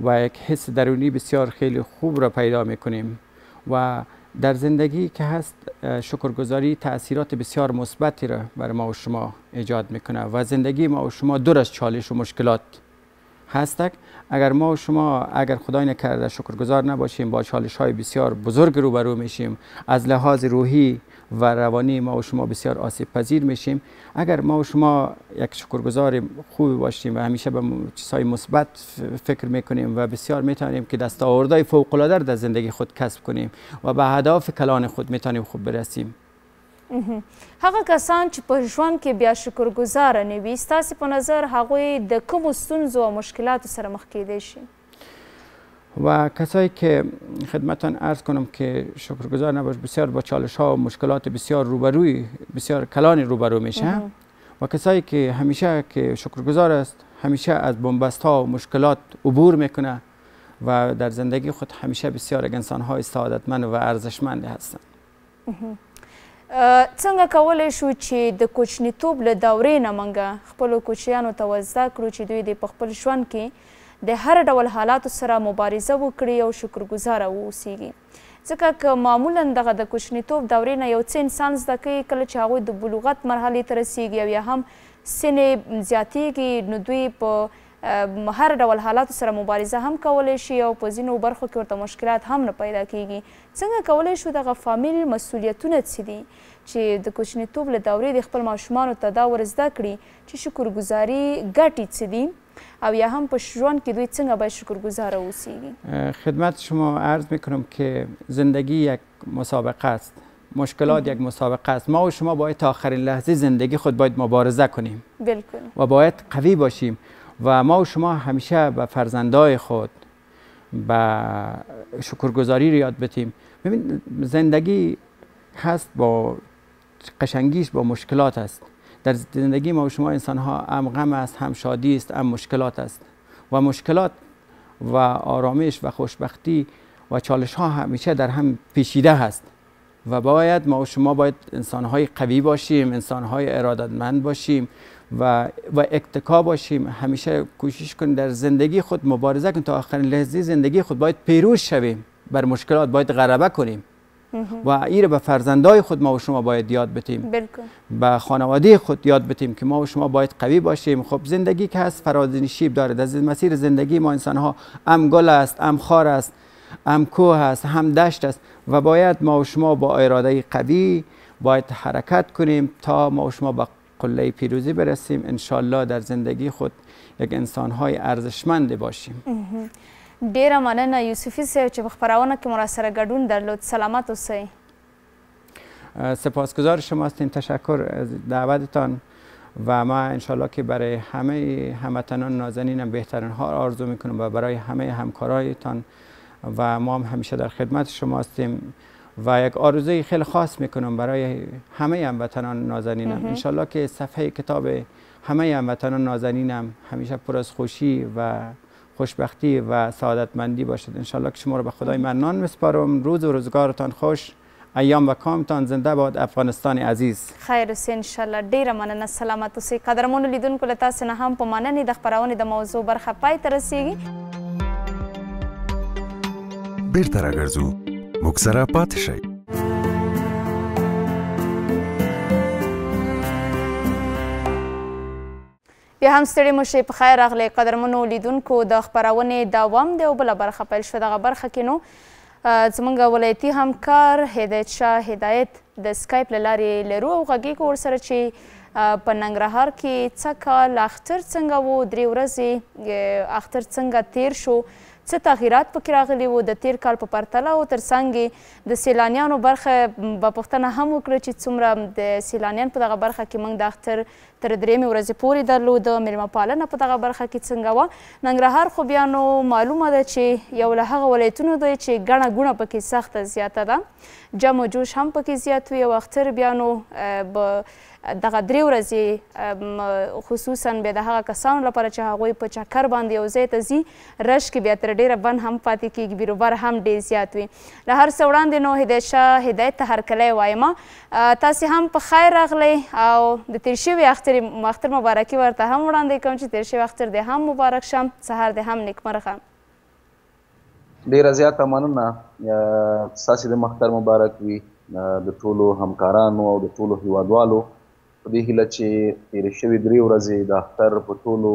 و یک حس درونی بسیار خیلی خوب را پیدا میکنیم و در زندگی که هست شکرگزاری تأثیرات بسیار مثبتی را برای ما و شما ایجاد میکنه و زندگی ما و شما دور از چالش و مشکلات هست. اگر ما و شما اگر خدای نکرده شکرگزار نباشیم با چالش های بسیار بزرگ روبرو میشیم. از لحاظ روحی و روانی ما و شما بسیار آسیب پذیر میشیم. اگر ما و شما یک شکرگزار خوبی باشیم و همیشه به چیزهای مثبت فکر میکنیم و بسیار میتونیم که دستاوردهای فوق العاده در زندگی خود کسب کنیم و به اهداف کلان خود میتونیم خوب برسیم. هغه کسان چې په ژوند کې بیا شکرګزاره نه وي ستاسې په نظر هغوی د کومو ستونزو او مشکلاتو سره مخ کیدی شي؟ و کسایی که خدمتان عرض کنم که شکرگزار نباشه بسیار با چالش ها و مشکلات بسیار کلانی روبرو میشه و کسایی که همیشه که شکرگزار است همیشه از بنبست ها و مشکلات عبور میکنه و در زندگی خود همیشه بسیار انسان های سعادتمند و ارزشمند هستند. څنګه کولی شو چې د کوچنیتوب له دورې نه موږ خپلو کوچیانو ته ور زده کړو چې دوی د په خپل ژوند کې د هر ډول حالاتو سره مبارزه وکړي او شکرګزاره واوسیږي. ځکه که معمولا دغه د کوچنیتوب دورې نه یو څه انسان زده کوي، کله چې هغوی د بلوغت مرحلې ته رسیږي او یا هم سن یې زیاتیږي، نو دوی په هر ډول حالاتو سره مبارزه هم کولی شي او په ځینو برخو کې ورته مشکلات هم نه پیدا کیږي. څنګه کولی شو دغه فامیل مسؤلیتونه څه دي چې د کوچنیتوب له دورې د خپل ماشومانو ته دا ور زده کړي چې شکرګزاري ګټې څه دي او یا هم په ژوند کې دوی څنګه باید شکرگزار اوسیږي؟ خدمت شما عرض میکنم که زندگی یک مسابقه است، مشکلات یک مسابقه است. ما و شما باید تا آخرین لحظه زندگی خود باید مبارزه کنیم و باید قوی باشیم و ما و شما همیشه به فرزندای خود به شکرگزاری یاد بدیم. ببین زندگی هست با قشنگیش با مشکلات است. در زندگی ما و شما انسان ها هم غم است، هم شادی است، هم مشکلات است و مشکلات و آرامش و خوشبختی و چالش ها همیشه در هم پیچیده هست و باید ما و شما باید انسان های قوی باشیم، انسان های ارادتمند باشیم و اتکا باشیم. همیشه کوشش کنیم در زندگی خود مبارزه کنیم تا آخرین لحظه زندگی خود باید پیروز شویم بر مشکلات، باید غلبه کنیم و این به فرزندای خود ما و شما باید یاد بدیم، به خانواده خود یاد بدیم که ما و شما باید قوی باشیم. خب زندگی که هست فرازی نشیب داره. در مسیر زندگی ما انسان ها هم گل است، هم خار است، هم کوه است، هم دشت است و باید ما و شما با اراده قوی باید حرکت کنیم تا ما و شما به قله پیروزی برسیم. انشالله در زندگی خود یک انسان های ارزشمند باشیم. ډیره مننه یوسفي صاحب چې په خپرونه کې مو راسره ګډون درلود. سلامت اوسئ. سپاسگزار شما هستیم. تشکر از دعوتتان و ما انشالله که برای همه هموطنان نازنینم بهترین ها آرزو میکنم و برای همه همکارایتان و ما هم همیشه در خدمت شما هستیم و یک آرزوی خیلی خاص میکنم برای همه هموطنان نازنینم. انشالله که صفحه کتاب همه هموطنان نازنینم همیشه پر از خوشی و خوشبختی و سعادتمندی باشد. انشالله که شما رو به خدای منان میسپارم. روز و روزگارتان خوش، ایام و کامتان زنده باد افغانستان عزیز. خیر اوسئ انشاءالله. ډیره مننه. سلامت اوسئ. قدرمنو لیدونکو له تاسې نه هم په مننې د خپرونې د موضوع برخه پای ته رسیږي. بیرته راګرځو، موږ سره پاتې شئ. بیا هم ستړي مو شئ، په خیر راغلی قدرمنو لیدونکو. د خپرونې دوام دی او بله برخه پیل شوه. دغه برخه کې نو زموږ ولایتي همکار هدایت شاه هدایت د سکایپ له لارې لرو او غږیږو ورسره چې په ننګرهار کې څه کال اختر څنګه و، 3 ورځې اختر څنګه تیر شو، څه تغییرات پکې راغلي وو د تیر کال په پرتله او تر څنګ د سیلانیانو برخه به پوښتنه هم وکړه چې څومره د سیلانیان په دغه برخه کې موږ د اختر تر 3 ورځې پورې درلوده. میلمه پالنه په دغه برخه کې څنګه وه. ننګرهار خو بیا نو معلومه ده چې یو له هغه ولایتونو دی چې ګڼه ګوڼه پکې سخته زیاته ده، جم و جوش هم پکې زیات وي او اختر بیا نو به دغه 3 ورځې خصوصا بیا د هغه کسانو لپاره چې هغوی په چکر باندې یو ځای ته ځي رش کې بیا تر ډیره بند هم پاتې کیږي، بیروبار هم ډیر زیات وي. له هر څه وړاندې نو هدایت شاه هدایت ته هرکلی وایم. تاسې هم په خیر راغلی او د تیر شوي اختر مبارکي ورته هم وړاندې کوم چې تیر شوي اختر دې هم مبارک شه، سهار دې هم نیکمرغه. ډیره زیاته مننه. ستاسې د اختر مبارک وي د ټولو همکارانو او د ټولو هیوادوالو په دې هیله چې تېرې شوي 3 ورځې د اختر په ټولو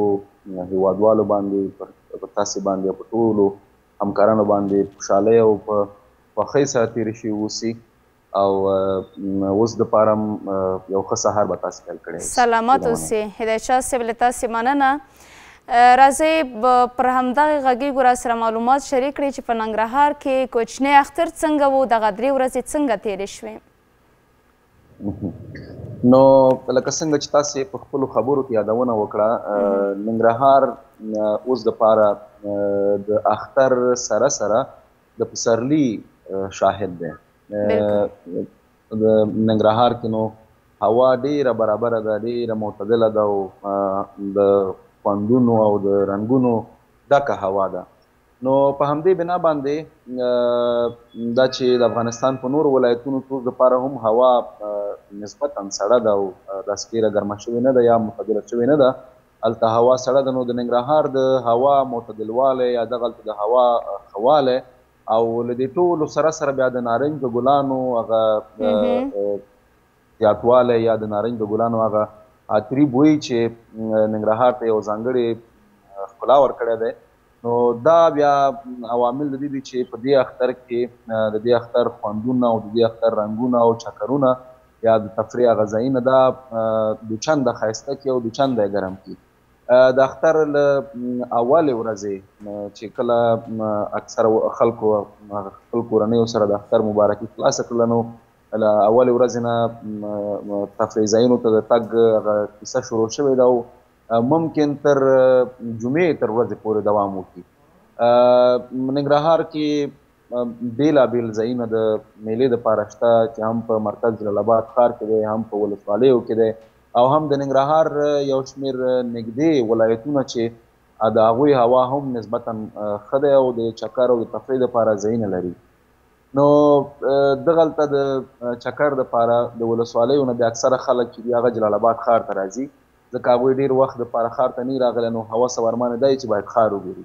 هیوادوالو باندې په تاسې باندې او په ټولو همکارانو باندې خوشحالۍ او په خوښۍ سره تېرې شوي اوسي او اوس دپاره هم یو ښه سهار به تاسې پیل کړی. سلامت اوسئ. هدایت شاه صاحب له تاسې مننه. راځئ پر همدغې غږیږو راسره معلومات شریک کړئ چې په ننګرهار کې کوچنی اختر څنګه و، دغه 3 ورځې څنګه تېرې شوې؟ نو لکه څنګه چې تاسې په خپلو خبرو کې یادونه وکړه، ننګرهار اوس دپاره د اختر سره سره د پسرلي شاهد دی. د ننګرهار کې نو هوا ډیره برابره ده، ډیره معتدله ده او د خوندونو او د رنګونو ډکه هوا ده. نو په همدې بنا باندې دا چې د افغانستان په نورو ولایتونو کې اوس دپاره هم هوا نسبتا سړه ده او داسې ډېره ګرمه شوې نه ده یا معتدله شوې نه ده. هلته هوا سړه ده. نو د ننګرهار د هوا معتدلوالی یا دغلته د هوا ښه او له دې ټولو سره بیا د نارنج د ګلانو هغه زیاتوالی یا د نارنج د ګلانو هغه عطري بوی چې ننګرهار ته یو ځانګړې ښکلا ورکړی دی. نو دا بیا عوامل د دې دي چې په دې اختر کې د دې اختر خوندونه او د دې اختر رنګونه او چکرونه یا د تفریح هغه ځایونه دا دوچنده ښایسته کړي او دوچنده یې ګرم کړي. د اختر له اولې ورځې چې کله اکثره خلکو خپل کورنیو سره د اختر مبارکي خلاصه کړله نو له اولې ورځې نه تفریح ځایونو ته د تګ هغه کیسه شروع شوې ده او ممکن تر جمعې تر ورځې پورې دوام وکړي. ننګرهار کې بېلابېل ځایونه د میلې دپاره شته چې هم په مرکز جلال آباد ښار کې دی، هم په ولسوالیو کې دی او هم د ننګرهار یو شمېر نږدې ولایتونه چې د هغوی هوا هم نسبتا ښه دی او د چکر او د تفریح دپاره ځایونه لري. نو دغلته د چکر دپاره د ولسوالیو نه بیا اکثره خلک چې دي هغه جلال آباد ښار ته راځي ځکه هغوی ډېر وخت دپاره ښار ته نه راغلی نو هوس ورمانه دی چې باید ښار وګوري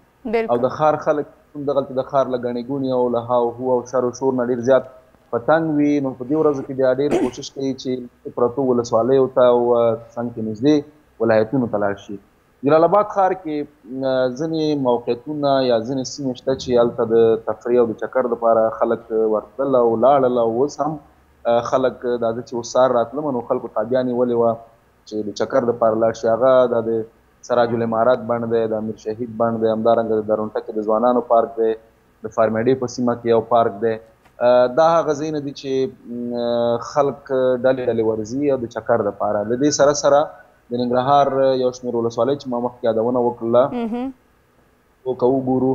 او د ښار خلک هم دغلته د ښار له ګڼې ګوڼې او له هاو هو او شر و شور نه ډېر زیات په تنګ وي. نو په دې ورځو کې بیا ډېر کوشش کوي چې پرتو ولسوالیو ته او څنګ کې نږدې ولایتونو ته لاړ شي. جلال آباد ښار کې ځینې موقعیتونه یا ځینې سیمې شته چې هلته د تفریح او د چکر دپاره خلک ورتلل او لاړل او اوس هم خلک دا ده چې اوس سهار راتلمه نو خلکو تابیا نیولې وه چې د چکر دپاره لاړ شي. هغه دا د سراج الامارات بڼ دی، د امیر شهید بڼ دی، همدارنګه د درونټه کې د ځوانانو پارک دی، د فارمیډې په سیمه کې یو پارک دی. دا هغه ځایونه دي چې خلک ډلې ډلې ورځي او د چکر دپاره. له دې سره سره د ننګرهار یو شمېر ولسوالۍ چې ما مخکې یادونه وکړله که وګورو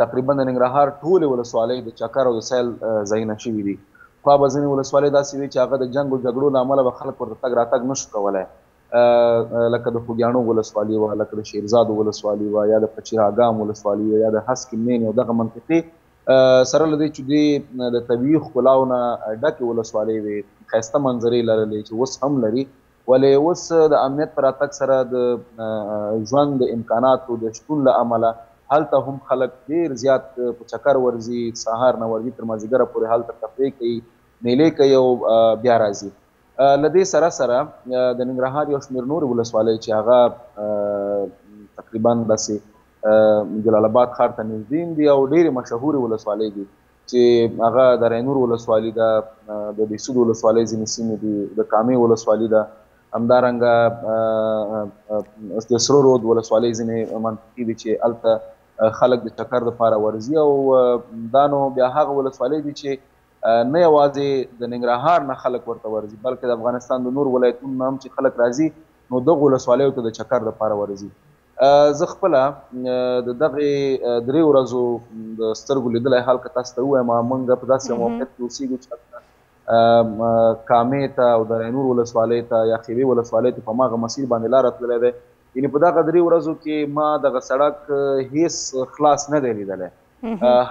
تقریبا د ننګرهار ټولې ولسوالۍ د چکر او د سیل ځایونه شوي دي. خوا به ځینې ولسوالۍ داسې وي چې هغه د جنګ او جګړو له امله به خلک ورته تګ راتګ نشو کولی لکه د خوږیاڼو ولسوالي وه، لکه د شیرزادو ولسوالي وه، یا د پچیراګام ولسوالي وه، یا د هسکې مین او دغه منطقې سره له دې چې دوی د طبیعي ښکلاو نه ډکې ولسوالۍ وې، ښایسته منظرې لرلې چې اوس هم لري، ولې اوس د امنیت په راتګ سره د ژوند د امکاناتو د شتون له امله هلته هم خلک ډېر زیات په چکر ورځي، سهار نه ورځي تر مازدیګره پورې هلته تفریح کوي، میلې کوي او بیا راځي. له دې سره سره د ننګرهار یو شمېر نورې ولسوالۍ چې هغه تقریبا داسې جلال آباد ښار ته نږدې دي او ډېرې مشهورې ولسوالۍ دي چې هغه د رینور ولسوالي ده، د دهسود ولسوالۍ ځینې سیمې دي، د کامې ولسوالي ده، همدارنګه د سرو رود ولسوالۍ ځینې منطقې دي چې هلته خلک د چکر دپاره ورځي او دا نو بیا هغه ولسوالۍ دي چې نه یوازې د ننګرهار نه خلک ورته ورځي بلکې د افغانستان د نور ولایتونو نه هم چې خلک راځي نو دغو ولسوالیو ته د چکر دپاره ورځي. زه خپله د دغې 3 ورځو د سترګو لیدلی حال که تاسو ته ووایم موږ په داسې موقعیت کې اوسېږو چې کامې ته او د رینور ولسوالۍ ته یا خیوې ولسوالۍ ته په هماغه مسیر باندې لاره تللی دی. یعنې په دغه 3 ورځو کې ما دغه سړک هېڅ خلاص نه دی لیدلی.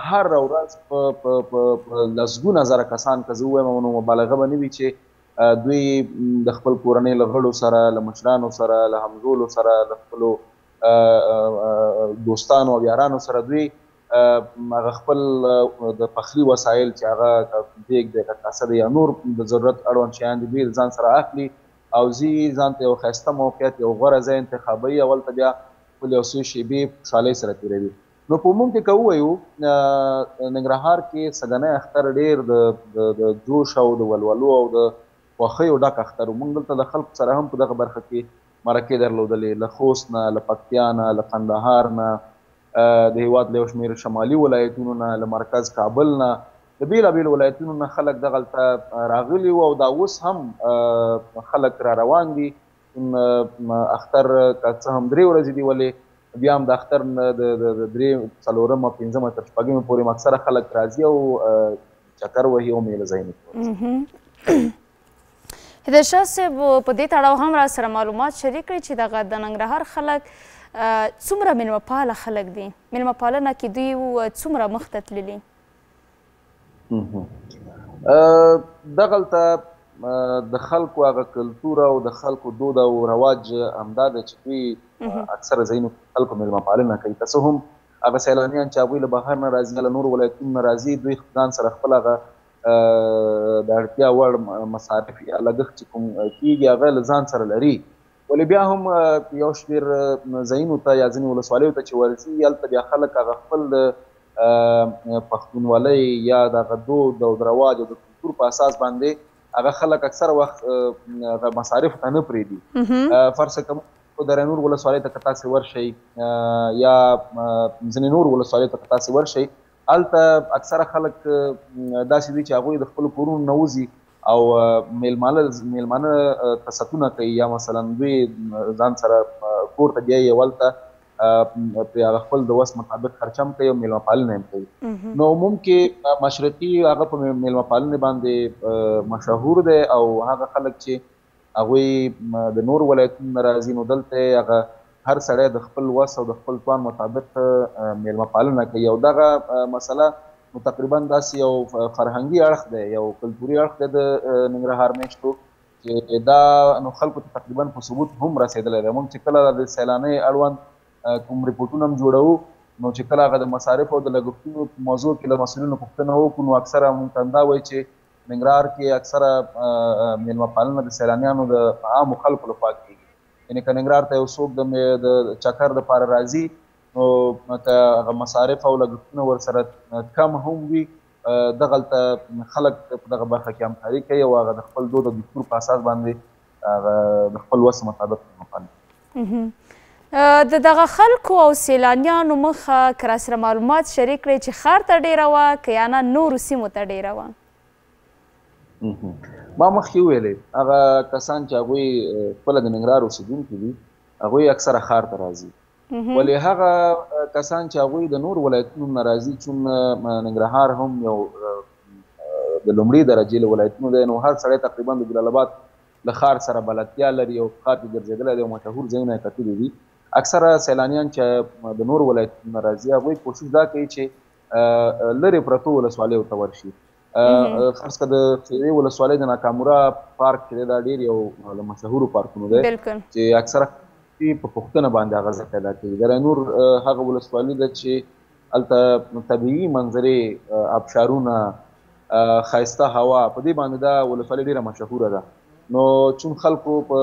هر ورځ په لسګونه زره کسان که زه ووایم نو مبالغه به نه وي چې دوی د خپل کورنۍ له غړو سره، له مشرانو سره، له همزولو سره، له خپلو دوستانو او یارانو سره دوی هغه خپل د پخلي وسایل چې هغه دیګ دی، که کاسه دی یا نور د ضرورت اړوند شیان دي دوی ځان سره اخلي او ځي ځان ته یو ښایسته موقعیت، یو غوره ځای انتخابوي او هلته بیا خپل یو څو شېبې خوشحالۍ سره تېروي. نو په عموم کې که ووایو ننګرهار کې سږنی اختر ډېر د جوش او د ولولو او د خوښیو ډک اختر و. موږ دلته د خلکو سره هم په دغه برخه کې مرکې درلودلې، له خوست نه، له پکتیا نه، له قندهار نه، د هېواد له یو شمېر شمالي ولایتونو نه، له مرکز کابل نه، د بېلابېلو ولایتونو نه خلک دغلته راغلي وو او دا اوس هم خلک را روان دي. اختر که څه هم 3 ورځې دي ولې بیا هم د اختر د 3 څلورمه 5مه تر 6مې پورې اکثره خلک راځي او چکر وهي او میله ځایونه کوي. هدایتشاه صاحب په دې تړاو هم را سره معلومات شریک کړئ چې دغه د ننګرهار خلک څومره میلمه پاله خلک دي، میلمه پالنه کې دوی څومره مخته تللي؟ دغلته د خلکو هغه کلتور او د خلکو دود او رواج همدا دی چې دوی اکثره ځایونو خلکو میلمه پالنه کوي، که څه هم هغه سیلانیان چې هغوی له بهر نه راځي له نورو ولایتونو نه راځي دوی ځان سره خپل هغه د اړتیا وړ مصارف یا لګښت چې کوم کېږي هغه له ځان سره لري، ولې بیا هم یو شمېر ځایونو ته یا ځینې ولسوالیو ته چې ورځي هلته بیا خلک هغه خپل د پښتونولۍ یا د هغه دود او د رواج او د کلتور په اساس باندې هغه خلک اکثره وخت هغه مصارفو ته نه پرېږدي. فرض کړه د رینور ولسوالۍ ته که تاسې ورشئ یا ځینې نور ولسوالیو ته که تاسې ورشئ هلته اکثره خلک داسې دي چې هغوی د خپلو کورونو نه وځي او میلمانه تستونه کوي یا مثلا دوی ځان سره کور ته بیایي او هلته پرې هغه خپل د وس مطابق خرچه هم کوي او میلمه پالنه هم کوي. نو عموم کې مشرقي هغه په میلمه پالنې باندې مشهور دی او هغه خلک چې هغوی د نور ولایتونو نه راځي نو دلته هغه هر سړی د خپل وس او د خپل توان مطابق میلمه پالنه کوي او دغه مسله نو تقریبا داسې یو فرهنګي اړخ دی یو کلتوري اړخ دی د ننګرهار میشتو چې دا نو خلکو ته تقریبا په ثبوت هم رسېدلی دی. موږ چې کله د سیلانۍ اړوند کوم ریپورټونه هم جوړوو نو چې کله هغه د مصارفو او د لګښتونو په موضوع کې له مسؤلینو پوښتنه وکړو نو اکثره موږ ته همدا وایي چې ننګرهار کې اکثره میلمه پالنه د سیلانیانو د عامو خلکو لخوا کېږي. یعنې که ننګرهار ته یو څوک د چکر دپاره راځي نو که هغه مصارف او لګښتونه ورسره کم هم وي دغلته خلک په دغه برخه کې همکاري کوي او هغه د خپل دود او دستور په اساس باندې هغه د خپل وس مطابق میلمه پالي. د دغه خلکو او سیلانیانو مخه که راسره معلومات شریک کړئ چې ښار ته ډیره وه که یا نه نورو سیمو ته ډیره وه؟ ما مخکې وویلې هغه کسان چې هغوی خپله د ننګرهار اوسېدونکي دي هغوی اکثره ښار ته راځي، ولې هغه کسان چې هغوی د نور ولایتونو نه راځي چون ننګرهار هم یو د لومړي درجې له ولایتونو دی نو هر سړی تقریبا د جلال آباد له ښار سره بلدتیا لري او ښار کې ګرځېدلی دی او مشهور ځایونه یې کتلي دي. اکثره سیلانیان چې د نور ولایتونو نه راځي هغوی کوشش دا کوي چې لرې پرتو ولسوالیو ته ورشي. خاص که د خیرې ولسوالۍ د ناکامورا پارک چې دی دا ډېر یو له مشهورو پارکونو دی چې اکثره په پوښتنه باندې هغه ځای پیدا کوي. د رینور هغه ولسوالي ده چې هلته طبیعي منظرې آبشارونه ښایسته هوا په دې باندې دا ولسوالي ډېره مشهوره ده. نو چون خلکو په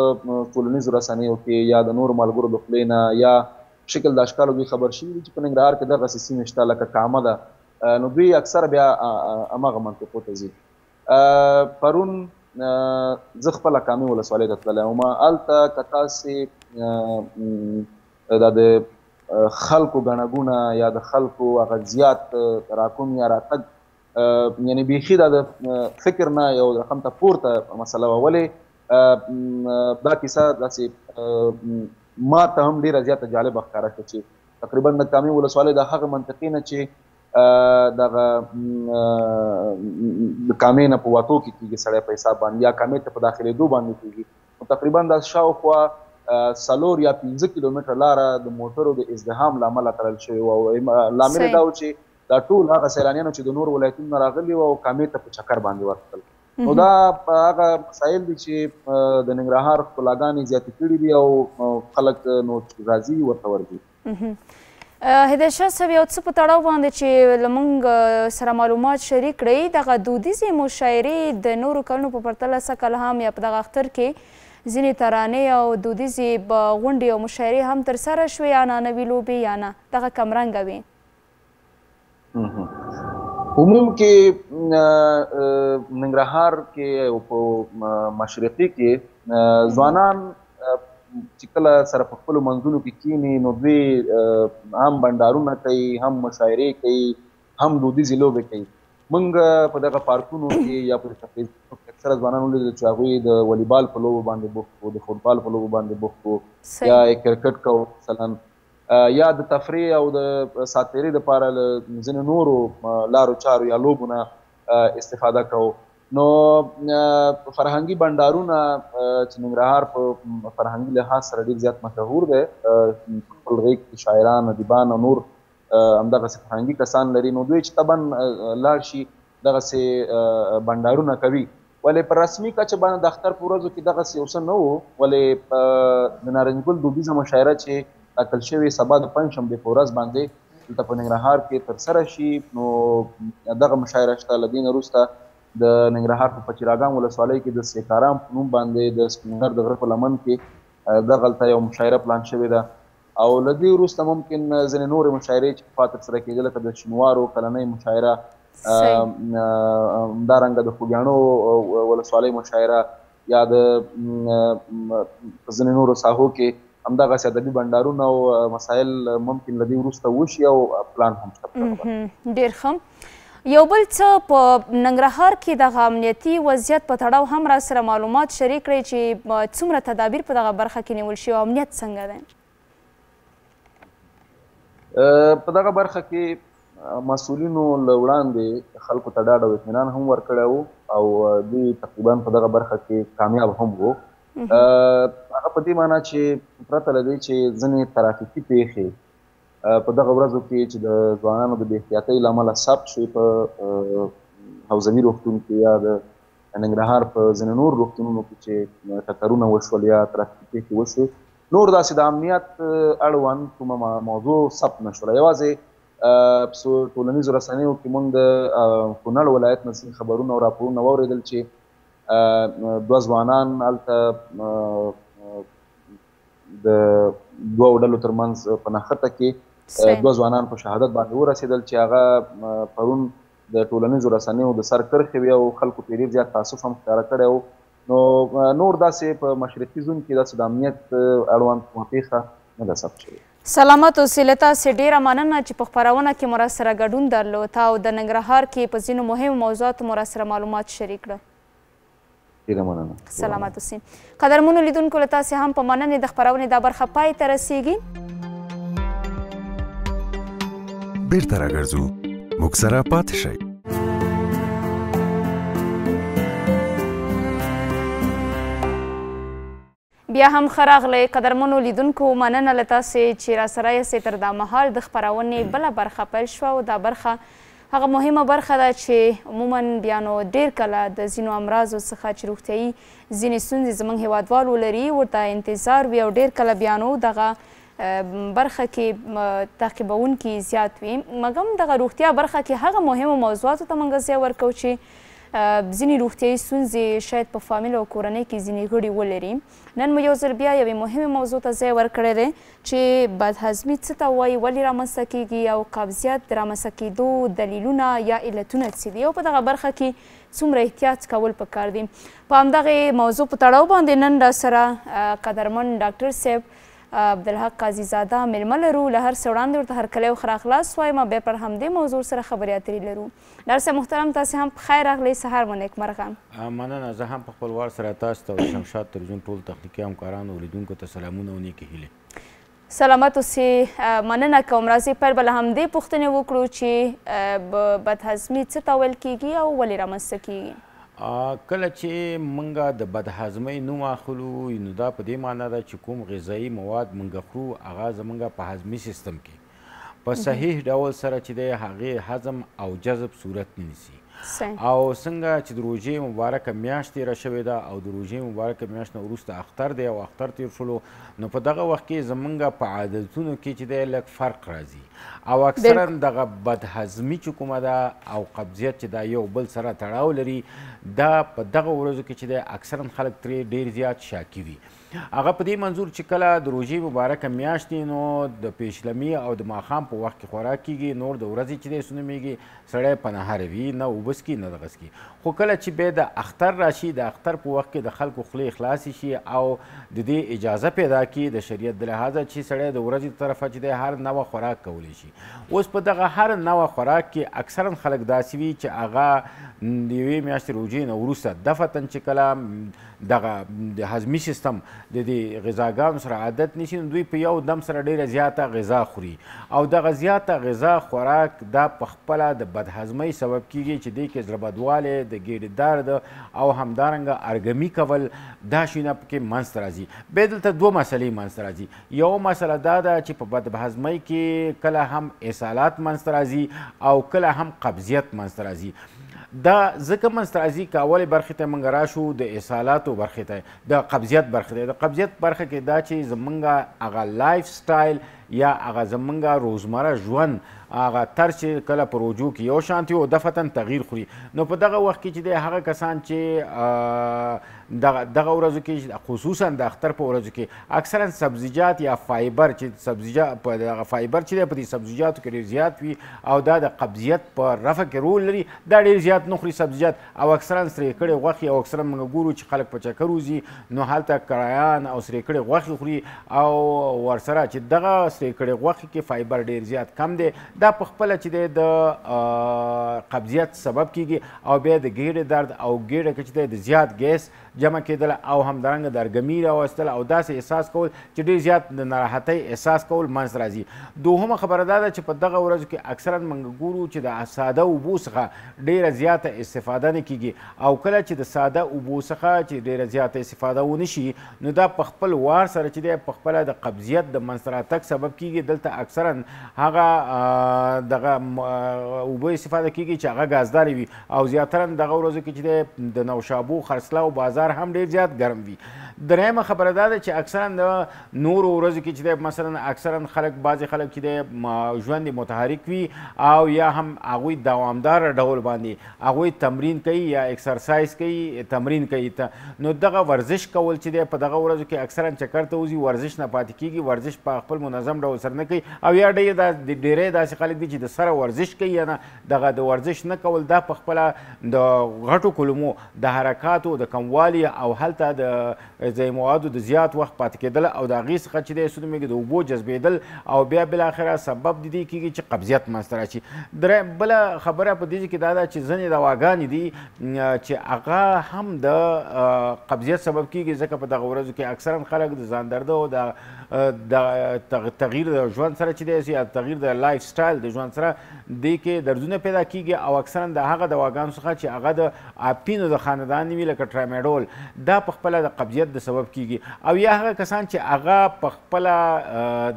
ټولنیزو رسنیو کې یا د نورو ملګرو د خولې نه یا شکل د اشکالو دوی خبر شوي دي چې په ننګرهار کې دغسې سیمې شته لکه کامه ده نو دوی اکثره بیا هماغه منطقو ته ځي. پرون زه خپله کامې ولسوالۍ ته تللی وم هلته که تاسې دا د خلکو ګڼه ګوڼه یا د خلکو هغه زیات راکوم یا راتګ یعنی بیخي دا د فکر نه یو رقم ته پورته مسله وه ولې دا کیسه داسې ما ته هم ډېره زیاته جالبه ښکاره شوه چې تقریبا د کامې ولسوالۍ د هغه منطقې نه چې دغه د کامې نه په وتو کې کېږي سړی په حساب باندې یا کامې ته په داخلېدو باندې کېږي نو تقریبا دا شاوخوا 4 یا 15 کیلومتره لاره د موټرو د ازدحام له امله تړل شوې وه او لامل یې دا و چې دا ټول هغه سیلانیانو چې د نور ولایتونو نه راغلي وو او کامې ته په چکر باندې ورتلل نو دا هغه مسایل دي چې د ننګرهار ښکلاګانې زیاتې کړي دي او خلک نو راځي ورته ورځي. هدایت شاه صاحب یو څه په تړاو باندې چې له موږ سره معلومات شریک کړئ دغه دودیزې مشاعرې د نورو کلونو په پرتله سږ کال هم یا په دغه اختر کې ځینې ترانې او دودیزې غونډې او مشاعرې هم ترسره شوې یا نوې لوبې یا نه دغه کمرنګه وې؟ عموم کې ننګرهار کې او په مشرقي کې ځوانان چې کله سره په خپلو منځونو کې کینی نو دوی هم بنډارونه کوي هم مشاعرې کوي هم دودیزې لوبې کوي. موږ په دغه پارکونو کې یا په فیسبوک کې اکثره ځوانان ولیدل چې هغوی د والیبال په لوبو باندې بوخت وو د فوټبال په لوبو باندې بوخت وو یا کرکټ کوو مثلا یا د تفریح او د ساتیرۍ دپاره له ځینې نورو لارو چارو یا لوبو نه استفاده کوو. نو فرهنګي بنډارونه چې ننګرهار په فرهنګي لحاظ سره ډېر زیات مشهور دی خپل غیږ کې شاعران ادیبان او نور همدغسې فرهنګي کسان لري نو دوی چې طبعا لاړ شي دغسې بنډارونه کوي ولې په رسمي کچه باندې د اختر په ورځو کې دغسې یو څه نه و، ولې د نارنج ګل دودیزه مشاعره چې ټاکل شوې سبا د پنجشنبې په ورځ باندې دلته په ننګرهار کې ترسره شي، نو دغه مشاعره شته. له دې نه وروسته د ننګرهار په پچیراګام ولسوالۍ کې د سیکارام په نوم باندې د سپین غر د غره په لمن کې دغلته یو مشاعره پلان شوې ده. او له دې وروسته ممکن ځینې نورې مشاعرې چې پخوا ترسره کېدې لکه د شینوارو کلنۍ مشاعره، همدارنګه د خوږیاڼو ولسوالۍ مشاعره، یا د ځینې نورو ساحو کې همدغسې ادبي بنډارونه او مسایل ممکن له دې وروسته وشي او پلان هم شته. ډېر ښه. یو بل څه په ننګرهار کې دغه امنیتي وضعیت په تړاو هم را سره معلومات شریک کړئ چې څومره تدابیر په دغه برخه کې نیول شوي او امنیت څنګه دی؟ په دغه برخه کې مسؤلینو له وړاندې خلکو ته ډاډ او اطمینان هم ورکړی و او دوی تقریبا په دغه برخه کې کامیاب هم وو. هغه په دې معنا چې پرته له دې چې ځینې ترافیکي پیښې په دغه ورځو کې چې د ځوانانو د بې احتیاطۍ له امله ثبت شوې په حوزوي روغتون کې یا د ننګرهار په ځینې نور روغتونونو کې چې ټکرونه وشول یا ترافیکي پیښې وشوې، نور داسې د امنیت اړوند کومه موضوع ثبت نه شوله. یوازې په ټولنیزو رسنیو کې موږ د کونړ ولایت نه ځینې خبرونه او راپورونه واورېدل چې دوه ځوانان هلته د دوو ډلو ترمنځ په نښته کې دوه ځوانان په شهادت باندې ورسېدل چې هغه پرون د ټولنیزو رسنیو د سر کرښې وي او خلکو پرې ډېر زیات تاسف هم ښکاره کړی و. نو نور داسې په مشرقي زون کې داسې د امنیت اړوند کومه پیښه نه ده ثبت شوې. سلامت اوسئ. له تاسې ډېره مننه چې په خپرونه کې مو راسره ګډون درلود او د ننګرهار کې په ځینو مهمو موضوعاتو مو راسره معلومات شریک کړه. ډېره مننه. سلامت اوسئ. قدرمنو لیدونکو له تاسې هم په مننې د خپرونې دا برخه پای ته رسیږي. بیرته راګرځو، موږ سره پاتې شئ. بیا هم ښه راغلی قدرمنو لیدونکو، مننه له تاسې چې راسره یاستئ. تر دا مهال د خپرونې بله برخه پیل شوه او دا برخه هغه مهمه برخه ده چې عموما بیا نو ډېر کله د ځینو امراضو څخه چې روغتیایي ځینې ستونزې زموږ هیوادوال ولري ورته انتظار وي او ډېر کله بیا نو دغه برخه کې تعقیبونکي زیات وي. مګم دغه روغتیا برخه کې هغه مهمو موضوعاتو ته موږ ځای ورکوو چې ځینې روغتیایي ستونزې شاید په فامیل او کورنۍ کې ځینې غړي ولري. نن مو یو ځل بیا یوې مهمې موضوع ته ځای ورکړی دی چې بدهضمي څه ته وایي، ولې رامنځته کیږي او قبضیت د رامنځته کېدو دلیلونه یا علتونه څه دي او په دغه برخه کې څومره احتیاط کول پکار دي. په همدغې موضوع په تړاو باندې نن راسره قدرمن ډاکټر صاحب عبدالحق قاضي زاده مېلمه لرو. له هر څه وړاندې ورته هرکلی او ښه راغلاست وایم. بیا پر همدې موضوع سره خبرې اترې لرو. ډاکټر صاحب محترم، تاسې هم پخیر راغلی، سهار مو نیکمرغه. مننه. زه هم په خپل وار سره تاسو ته او شمشاد تلویزیون ټول تخنیکي همکارانو او لیدونکو ته سلامونه او نیکې هیلې. سلامت اوسئ. مننه کوم. راځئ پیل به له همدې پوښتنې وکړو چې بدهضمي څه ته ویل کیږي او ولې رامنځته کیږي؟ کله چې موږ د بدهضمۍ نوم اخلو نو دا په دې معنا ده چې کوم غذایي مواد موږ خورو هغه زموږ په هضمي سیستم کې په صحیح ډول سره چې دی هغې هضم او جذب صورت نه نیسي. او څنګه چې د روژې مبارکه میاشت تېره شوې ده او د روژې مبارکه میاشت نه وروسته اختر دی او اختر تېر شولو، نو په دغه وخت کې زموږ په عادتونو کې چې دی لږ فرق راځي او اکثرا دغه بدهضمي چې کومه ده او قبضیت چې دا یو بل سره تړاو لري، دا په دغه ورځو کې چې دی اکثرا خلک ترې ډېر زیات شاکي وي. هغه په دې منظور چې کله د روژې مبارکه میاشت نو د پیشلمي او د ماښام په وخت کې خوراک کیږي، نور د ورځې چې دی سنومیږي سړی په نهار وي، نه اوبه څکي نه دغه څکي. خو کله چې بیا د اختر راشي، د اختر په وخت کې د خلکو خولې خلاصې شي او د دې اجازه پیدا کړي د شریعت د لحاظه چې سړی د ورځې طرفه چې دی هر نوع خوراک کولی شي. اوس په دغه هر نوع خوراک کې اکثرا خلک داسې وي چې هغه د یوې میاشتې روژې نه وروسته دفتن چې کله دغه د هضمي سیستم د دې غذاګانو سره عادت نیسي، نو دوی په یو دم سره ډېره زیاته غذا خوري او دغه زیاته غذا خوراک دا په خپله د بدهضمۍ سبب کیږي چې دې کې زړه بدوالی، د ګیډې درد او همدارنګه ارګمي کول، دا شیونه پکې منځته راځي. بیا دلته دوه مسلې منځته راځي. یو مسله دا ده چې په بدهضمۍ کې کله هم اسهالات منځته راځي او کله هم قبضیت منځته راځي. دا ځکه منځته راځي که اولې برخې ته موږ راشو د اسهالاتو برخې ته د قبضیت برخې ته د قبضیت برخه کې دا چې زمونږ هغه لایف سټایل یا هغه زمونږ روزمره ژوند هغه طرز چې کله په روجو کې یو شانتي او دفتن تغییر خوري نو په دغه وخت کې چې دی هغه کسان چې دغه ورځو کې خصوصا د اختر په ورځو کې اکثرا سبزیجات یا فایبر چې سبزیجات په دغه فایبر چې دی په دې سبزیجاتو کې ډېر زیات وي او دا د قبضیت په رفع کې رول لري دا ډېر زیات نه خوري سبزیجات او اکثرا سرې کړې غوښې او اکثرا موږ ګورو چې خلک په چکر وځي نو هلته کرایان او سرې کړې غوښې خوري او ورسره چې دغه سرې کړې غوښې کې فایبر ډېر زیات کم دی دا په خپله چې دی د قبضیت سبب کیږي او بیا د ګیډې درد او ګیډه کې چې دی د زیات ګیس جمع کېدل او همدارنګه د ارګمي راوستل او داسې احساس کول چې ډېر زیات د ناراحتۍ احساس کول منځ راځي دوهمه خبره دا ده چې په دغه ورځو کې اکثرا موږ ګورو چې د ساده اوبو څخه ډېره زیاته استفاده نه کیږي او کله چې د ساده اوبو څخه چې ډېره زیاته استفاده ونه شي نو دا په خپل وار سره چې دی په خپله د قبضیت د منځته راتګ سبب کیږي دلته اکثرا هغه دغه اوبه استفاده کیږي چې هغه ګازدارې وي او زیاترا دغه ورځو کې چې دی د نوشابو خرڅلاو بازار هم ډېر زیات ګرم وي درېیمه خبره دا ده چې اکثرا د نورو ورځو کې چې دی مثلا اکثرا خلک بعضې خلک چې دی ژوند متحرک وي او یا هم هغوی دوامدار ډول باندې هغوی تمرین کوي یا اکسرسایز کوي تمرین کوي نو دغه ورزش کول چې دی په دغه ورځو کې اکثرا چکر ته وځي ورزش نه پاتې کیږي ورزش په خپل منظم ډول سره نه کوي او یا ډېری داسې خلک دي چې د سره ورزش کوي یا نه دغه د ورزش نه کول دا په خپله د غټو کلمو د حرکاتو د کموالي او هلته د غذایي موادو د زیات وخت پاتې کېدل او د هغې څخه چې دی سودمېږي د اوبو جذبېدل او بیا بالاخره سبب د دې کېږي چې قبضیت منځته راشي بله خبره په دې کې دا ده چې ځینې دواګانې دي چې هغه هم د قبضیت سبب کېږي ځکه په دغه ورځو کې اکثرا خلک د ځان درده او د تغییر د ژوند سره چې دی یا تغییر د لایف سټایل د ژوند سره دې کې دردونه پیدا کېږي او اکثرا د هغه دواګانو څخه چې هغه د اپینو د خاندان وي لکه ټراماډول دا په خپله د قبضیت د سبب کیږي او یا هغه کسان چې هغه په خپله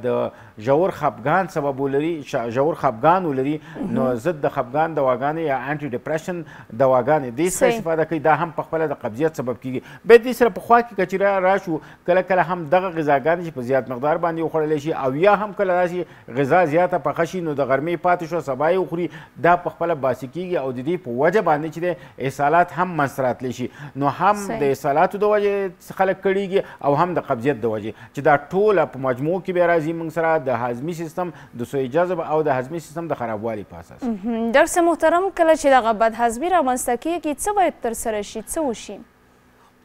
د ژور خفګان سبب ولري ژور خفګان ولري نو ضد د خفګان دواګانې یا انټي ډپریشن دواګانې دې څخه استفاده کوي دا هم په خپله د قبضیت سبب کیږي بیا دې سره پخوا کې که چېرې راشو کله کله هم دغه غذاګانې چې په زیات مقدار باندې وخوړلی شي او یا هم کله داسې غذا زیاته پخه شي نو د غرمې پاتې شو سبا یې وخوري دا په خپله باسي کیږي او د دې په وجه باندې چې دی احسالات هم منځته راتلی شي نو هم د احسالاتو د وجې خلک کړېږي او هم د قبضیت د وجې چې دا ټوله په مجموع کې بیا راځي موږ سره د هضمي سیستم د سوی جذب او د هضمي سیستم د خرابوالي په اساس ډاکټر صاحب محترم کله چې دغه بدهضمي رامنځته کېږي څه باید ترسره شي څه وشي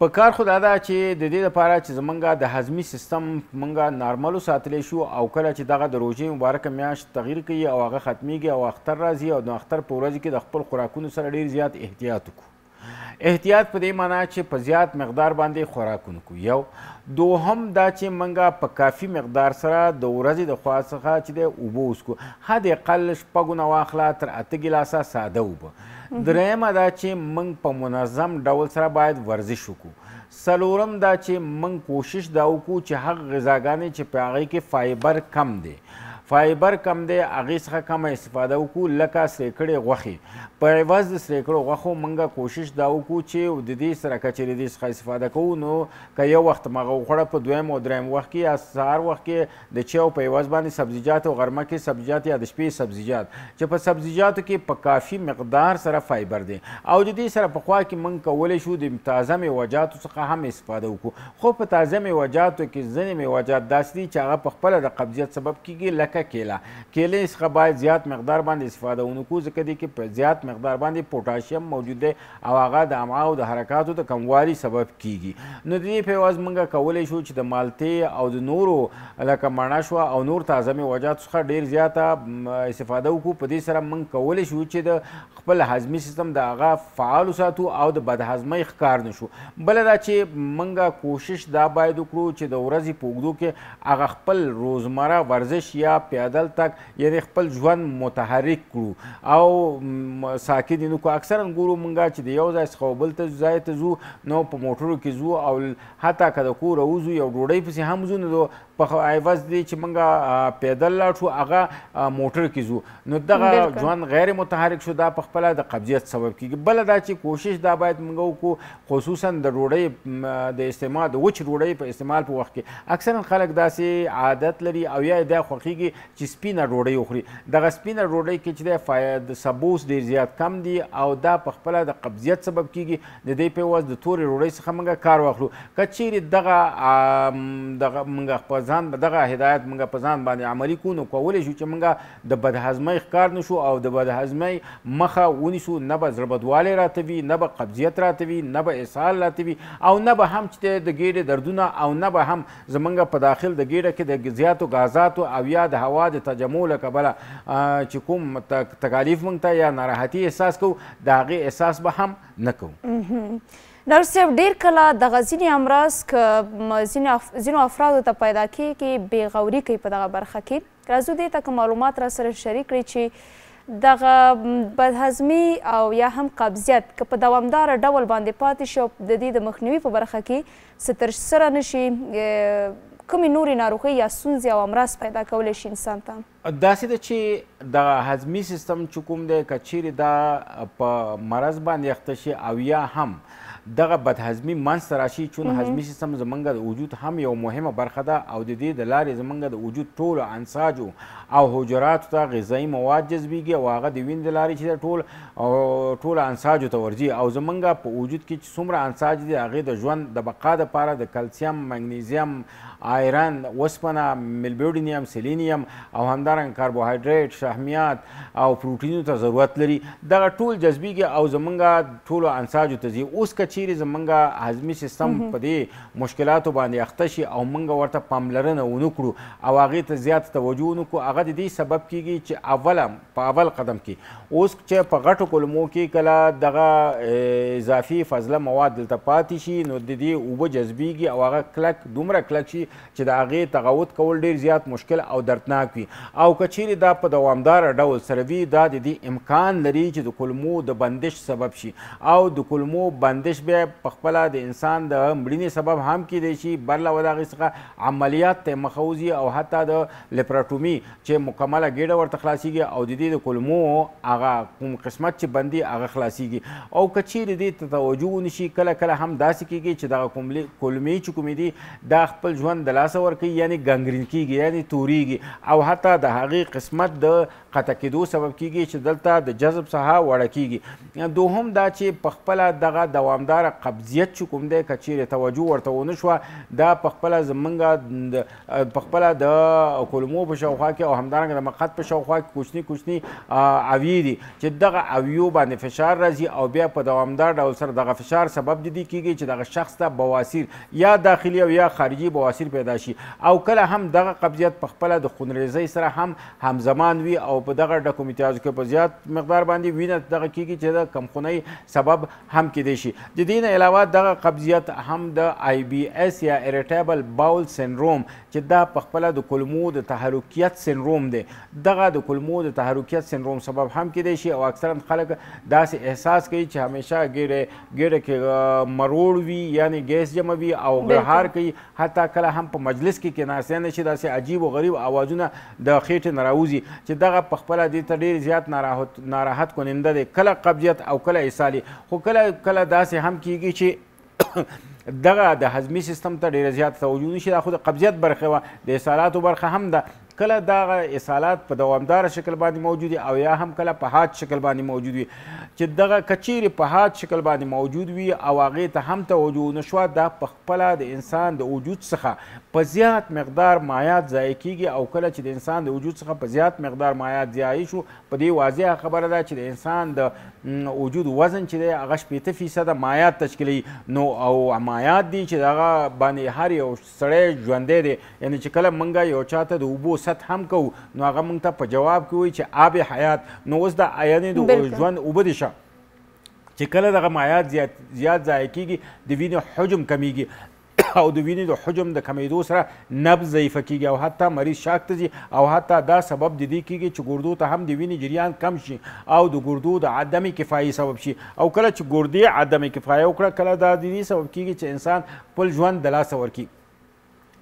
په کار خو دا ده چې د دې لپاره چې زمونږ د هضمي سیستم مونږ نارمل وساتلی شو او کله چې دغه د روژې مبارکه میاشت تغییر کوي او هغه ختمیږي او اختر راځي او د اختر په ورځ کې د خپل خوراکونو سره ډېر زیات احتیاط وکړو احتیاط په دې معنا چې په زیات مقدار باندې خوراکونه کو یو دوهم دا چې منګه په کافي مقدار سره د ورځې د خوا څخه چې د اوبه وڅښو حد اقل شپږونه واخله تر 8 ګیلاسه ساده اوبه درېیمه دا چې موږ په منظم ډول سره باید ورزش وکړو څلورم دا چې موږ کوشش دا وکړو چې هغه غذاګانې چې په هغې کې فایبر کم دی فایبر کم دی هغې څخه کمه استفاده وکړو لکه سرې کړې غوښې په عوض د سرې کړو غوښو موږ کوشش دا وکړو چې د دې سره که چېرې دې څخه استفاده کوو نو که یو وخت مغه وخوړه په دویم او دریم وخت کې یا سهار وخت کې د چای په عوض باندې سبزیجات او غرمه کې سبزیجات یا د شپې سبزیجات چې په سبزیجاتو کې په کافي مقدار سره فایبر دی او د دې سره پخوا کې موږ کولی شو د تازه میوجاتو څخه هم استفاده وکړو خو په تازه میوجاتو کې ځینې میوجات داسې دي چې هغه په خپله د قبضیت سبب کېږي لکه کیله څخه باید زیات مقدار باندې استفاده ونه کړو ځکه دې کې په زیات مقدار باندې پوټاشیم موجود دی او هغه د امعاء د حرکاتو د کموالي سبب کیږي نو د دې په عوض موږ کولی شو چې د مالټې او د نورو لکه مڼه شوه او نور تازه میوجاتو څخه ډېر زیاته استفاده وکړو په دې سره موږ کولی شو چې د خپل هضمي سیستم د هغه فعال وساتو او د بدهضمۍ ښکار نه شو بله دا چې موږ کوشش دا باید وکړو چې د ورځې په اوږدو کې هغه خپل روزمره ورزش یا پیدل تک یعنی خپل ژوند متحرک کړو او ساکت یې نه کړو اکثرا ګورو موږ چې د یو ځای څخه بل ځای ته ځو نو په موټرو کې ځو او حتی که د کوره وځو یو ډوډۍ پسې هم ځو نو په عوض دی چې موږ پیدل لاړ شو هغه موټر کې ځو نو دغه ژوند غیر متحرک شو دا په خپله د قبضیت سبب کیږي. بله دا چې کوشش دا باید موږ وکړو خصوصا د ډوډۍ د استعمال د وچ ډوډۍ په استعمال په وخت کې اکثرا خلک داسې عادت لري او یا دا خوښیږي چې سپینه ډوډۍ وخوري. دغه سپینه ډوډۍ کې چې د سبوس ډېر زیات کم دی او دا په خپله د قبضیت سبب کیږي. د دې په عوض د تورې ډوډۍ څخه موږ کار واخلو. که چیرې دغه موږ په ځان دغه هدایت موږ په ځان باندې عملي کړو نو کولی شو چې موږ د بدهضمۍ ښکار نه شو او د بدهضمۍ مخه ونیسو. نه به زړه بدوالی راته وي، نه به قبضیت راته وي، نه به اسهال راته وي او نه به هم چې د ګېډې دردونه او نه به هم زموږ په داخل د ګېډه کې د زیاتو غازاتو او یا د هوا د تجمع له کبله چې کوم تکالیف موږ ته یا ناراحتي احساس کوو د هغې احساس به هم نه کوو. ډاکټر صاحب ډېر کله دغه ځینې امراض که ځینو افرادو ته پیدا کېږي بې غوري کوي په دغه برخه کې. راځو دې ته که معلومات را سره شریک کړئ چې دغه بدهضمي او یا هم قبضیت که په دوامداره ډول باندې پاتې شي او د دې د مخنیوي په برخه کې څه ترسره نه شي کومې نورې ناروغۍ یا ستونزې او امراض پیدا کولی شي انسان ته؟ داسې ده چې د هضمي سیستم چې کوم دی که چیرې دا په مرض باندې اخته شي او یا هم دغه بدهضمي منځته راشي چون هضمي سیستم زمونږ د وجود هم یو مهمه برخه ده او د دې د لارې زمونږ د وجود ټولو انساجو او حجراتو ته غذایي مواد جذبیږي او هغه د وینې د لارې چې ټولو انساجو ته ورځي او زمونږ په وجود کې چې څومره انساج دي هغې د ژوند د بقا دپاره د کلسیم، مګنیزیم، آیرن، اوسپنه، ملبیوډینیم، سیلینیم او همدارنګه کاربوهایډریټ، شحمیات او پروټینونو ته ضرورت لري. دغه ټول جذبیږي او زمونږ ټولو انساجو ته ځي. اوس که چیرې زمونږ هضمي سیستم په دې مشکلاتو باندې اخته شي او موږ ورته پاملرنه ونه کړو او هغې ته زیاته توجه ونه کړو هغه د دې سبب کیږي چې په اول قدم کې اوس چې په غټو کلمو کې کله دغه اضافي فضله مواد دلته پاتې شي نو د دې اوبه جذبیږي او هغه کلک دومره کلک شي چې د هغې تغوط کول ډېر زیات مشکل او دردناک وي. او که چیرې دا په دوامداره ډول سره وي دا د دې امکان لري چې د کلمو د بندش سبب شي او د کلمو بندش بیا په خپله د انسان د مړینې سبب هم کیدی شي. بر له هغې څخه عملیات ته مخه وځي او حتی د لیپراټومي چې مکمله ګېډه ورته خلاصیږي او د دې د کلمو هغه کوم قسمت چې بندي هغه خلاصیږي. او که چیرې دې ته توجه ونشي کله کله هم داسې کیږي چې دغه کلمې چې کومې دي دا خپل ژوند د لاسه ورکوي یعنې ګنګرین کیږي یعنې توریږي او حتی د هغې قسمت د قطع کېدو سبب کیږي چې دلته د جذب څخه وړه کیږي. دوهم دا چې په خپله دغه دوامداره قبضیت چې کوم دی که چیرې توجه ورته ونه شوه دا په خپله زمونږ په خپله د کلمو په شاوخوا کې او همدارنګه د مقعد په شاوخوا کې کوچني کوچني اویې دي چې دغه اویو باندې فشار راځي او بیا په دوامدار ډول سره دغه فشار سبب د دې کیږي چې دغه شخص ته بواسیر یا داخلي او یا خارجي بواسیر پیدا شي. او کله هم دغه قبضیت په خپله د خونریزۍ سره هم همزمان وي او په دغه ډکو امتیازو کې په زیات مقدار باندې وینه دغه کیږي چې د کمخونۍ سبب هم کیدی شي. د دې نه علاوه دغه قبضیت هم د آی بی اس یا اریټیبل باول سندروم چې دا په خپله د کلمو د تحرکیت سندروم دی دغه د کلمو د تحرکیت سندروم سبب هم کیدی شي او اکثرا خلک داسې احساس کوي چې همیشه ګېډه کې مروړ وي یعنی ګیس جمع وي او ګرهار کوي حتی کله هم په مجلس کې کېناستیا نه شي داسې عجیب و غریب اوازونه د خېټې نه راوځي چې دغه په خپله دې ته ډېر زیات ناراحت کننده دی کله قبضیت او کله اسهالي. خو کله کله داسې هم کیږي چې دغه د هضمي سیستم ته ډېره زیاته توجه نشي دا خو د قبضیت برخه وه د اسهالاتو برخه هم ده. کله دغه اسهالات په دوامداره شکل باندې موجود وي او یا هم کله په حاد شکل باندې موجود وي چې دغه که چیرې په حاد شکل باندې موجود وي او هغې ته هم توجه ونه شوه دا په خپله د انسان د وجود څخه په زیات مقدار مایعات ضایع کیږي او کله چې د انسان د وجود څخه په زیات مقدار مایعات ضایع شو په دې واضحه خبره ده چې د انسان د وجود وزن چې دی هغه 80% مایعات تشکیلوي. نو او مایعات دي چې دغه باندې هر یو سړی ژوندی دی یعنې چې کله موږ یو چاته د اوبو سطح هم کوو نو هغه موږ ته په جواب کې وایي چې آب حیات نو اوس د یعنې د ژوند اوبه دي شه چې کله دغه مایعات زیات ضایع کیږي د وینې حجم کمیږي او د وینې د حجم د کمیدو سره نبض ضعیفه کیږي او حتی مریض شاک ته ځي او حتی دا سبب د دې کیږي چې ګردو ته هم د وینې جریان کم شي او د ګردو د عدم کفایي سبب شي او کله چې ګردې عدم کفایه وکړه کله دا د دې سبب کیږي چې انسان خپل ژوند د لاسه ورکړي.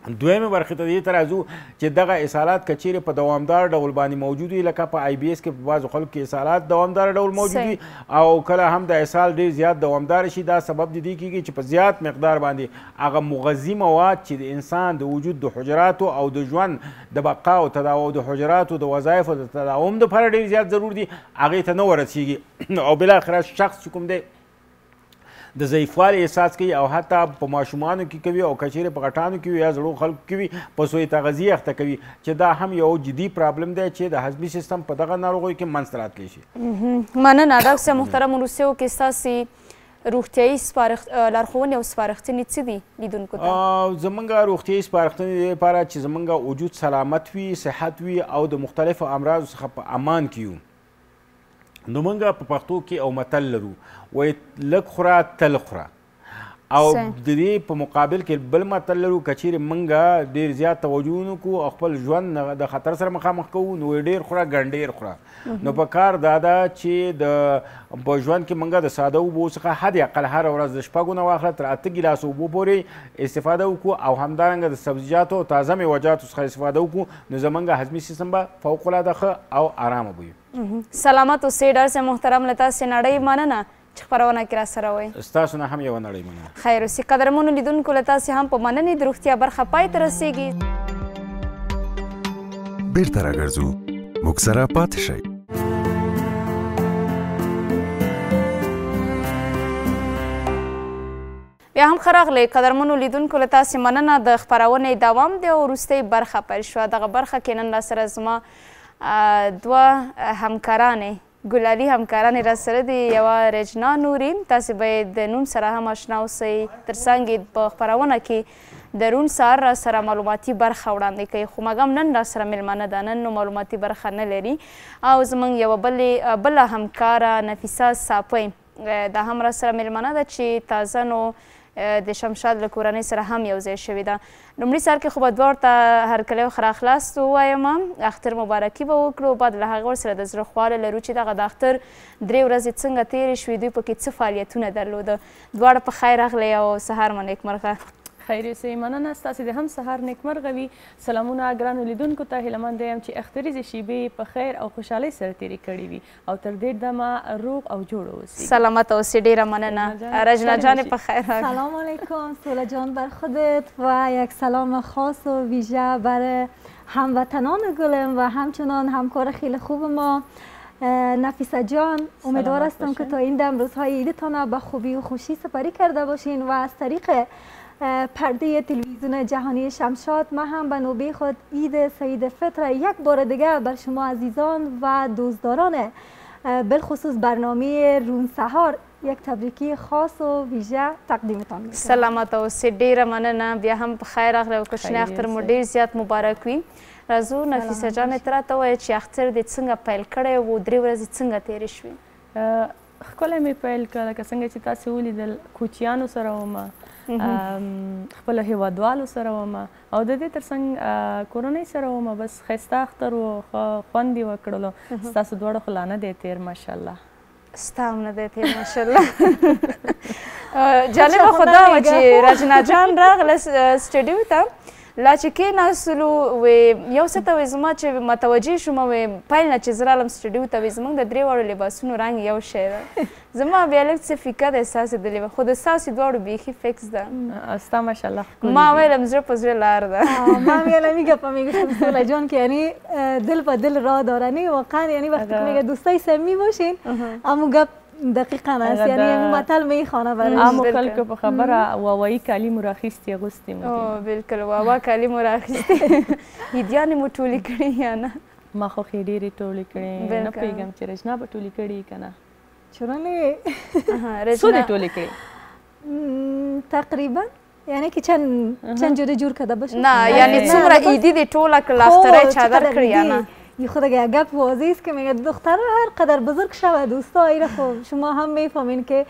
دویمه برخې ته دې ته راځو چې دغه اسهالات که چیرې په دوامدار ډول باندې موجود وي لکه په آی بي اس کې په بعضو خلکو کې اسهالات دوامدار ډول موجود وي او کله هم د اسهال ډېر زیات دوامدار شي دا سبب د دې کېږي چې په زیات مقدار باندې هغه مغذي مواد چې د انسان د وجود د حجراتو او د ژوند د بقا او تداوم د حجراتو د وظایفو د تداوم دپاره ډېر زیات ضرور دي هغې ته نه ورسیږي او بالاخره شخص چې کوم دی د ضعیفوالي احساس کوي او حتی په ماشومانو کې کوي او که چیرې په غټانو کې وي یا زړو خلکو کې وي په سوی تغذیې اخته کوي چې دا هم یو جدي پرابلم دی چې د هضمي سیستم په دغه ناروغیو کې منځته راتلی شي. مننه ډاکټر صاحب محترم وروستیو کې ستاسې روغتیایي لارښوونې او سپارښتنې څه دي لیدونکو ته؟ زمونږ روغتیایي سپارښتنې لپاره چې زمونږ وجود سلامت وي صحت وي او د مختلفو امراضو څخه په امان کې یو. نو موږ په پښتو کې او متل لرو وایي لږ خوره تل خوره او د دې په مقابل کې بل متل لرو که چیرې موږ ډېر زیات توجه ونه کړو او خپل ژوند د خطر سره مخامخ کوو نو ډېر خوره ګنډېر خوره نو په کار دا ده چې په ژوند کې موږ د ساده اوبو څخه حد اقل هره ورځ د شپږو نه واخله تر 8 ګیلاس اوبو پورې استفاده وکړو او همدارنګه د سبزیجاتو او تازه میوجاتو څخه استفاده وکړو نو زموږ هضمي سیستم به فوق العاده ښه او ارامه به وي. سلامت اوسئ ډاکټر صاحب محترم له تاسې نړۍ مننه چې خپرونه کې راسره وئ. ستاسو نه هم یوه نړۍ مننه. خیر اوسي قدرمنو لیدونکو له تاسې هم په مننې د روغتیا برخه پای ته رسیږي. بیرته راګرځو موږ سره پاتې شئ. بیا هم ښه راغلی قدرمنو لیدونکو له تاسې مننه د خپرونې دوام دی او وروستۍ برخه پیل شوه. دغه برخه کې نن راسره زما دوه همکارانې ګلالي همکارانې راسره دي یوه رجنا نوري تاسې به یې د نوم سره هم اشنا اوسئ تر څنګ په خپرونه کې د روڼ سهار راسره معلوماتي برخه وړاندې کوي خو مګم نن راسره میلمانه ده نن نو معلوماتي برخه نه لري او زموږ یوه بله همکاره نفیسه صاپۍ دا هم راسره میلمانه ده چې تازه نو د شمشاد له کورنۍ سره هم یو ځای شوې ده. لومړي سر کې خو به دوه ورته هرکلی ښه راخلاست ووایم اختر مبارکي به وکړو بعد له هغه ورسره د زړه خواله لرو چې دغه د اختر 3 ورځې څنګه تېرې شوې دوی پکې څه فعالیتونه درلوده. دواړه په خیر راغلی او سهار مو نیکمرغه. خیر اوسئ مننه ستاسې د هم سهار نیکمرغه وي. سلامونه ګرانو لیدونکو ته هیلهمنده یم چې اختریزې شیبې په خیر او خوشحالۍ سره تېرې کړې وي او تر دې دمه روغ او جوړ اوسئ. سلامت اوسئ ډېره مننه. رجنا جان په خیر راغلی. سلام علیکم سولا جان بر خودت و یک سلام خاص و ویژه برای هموطنان گلم و همچنان همکار خیلی خوب ما نفیسه جان. امیدوار هستم که تا این دم روزهای عیدتان به خوبی و خوشی سپری کرده باشین و از طریق پرده تلویزیون جهانی شمشاد ما هم به نوبه خود عید سعید فطر یک بار دیگر بر شما عزیزان و دوستداران بالخصوص برنامه روڼ سهار یک تبریکی خاص و ویژه تقدیمتان میکنم. سلامت اوسئ ډیره مننه بیا هم په خیر راغلی او کوچنی اختر مو ډیر زیات مبارک وي. راځو نفیسه جان ته راته ووایه چې اختر دې څنګه پیل کړی و 3 ورځې څنګه تېرې شوې؟ ښکلی مې پیل کړه لکه څنګه چې تاسې ولیدل کوچیانو سره ومه خپلو هیوادوالو سره ومه او د دې ترڅنګ کورنۍ سره ومه بس ښایسته اختر و ښه خوند یې وکړلو. ستاسو دواړو خو لا نه دی تېر ماشاءالله. ستا هم نه دی تېر ماشاءالله. جالبه خو دا وه چې رجنا جان راغله سټډیو ته لا چې کېناستلو وې یو څه ته وې زما چې متوجه شوم وې پیل نه چې زه رالم سټډیو ته وې زموږ د 3 واړو لباسونو رنګ یو شی ده زما بیا لږ څه فکر د ستاسې د خو د ستاسې دواړو بیخي فکس ده. ستا ماشاءالله ما ویلم زړه په زړه لار ده. ما میگم میگفتم میگفتم سولا جان که یعنی دل به دل راه داره یعنی واقعا یعنی وقتی که میگه دوستای صمیمی باشین اما گپ دقیقا است یعنی متل میخوانه برای امو خلکو په خبره واوایی کالی مو راخیستې اغوستې مو او بالکل واوا کالی مو راخیستې عیدیانې مو ټولې کړې یا نه؟ ما خو ښې ډېرې ټولې کړې نه پوهېږم چې رجنا به ټولې کړې که نه. چرا څو دې ټولې کړې؟ تقریبا یعنی که چند جوری جور کرده باشه نه یعنی څومره عیدی دې ټوله کړه اختری چادر کړی یا نه؟ یه خود اگه گپ واضح است که میگه دختر هر قدر بزرگ شود دوستا ایره خب شما هم میفهمین که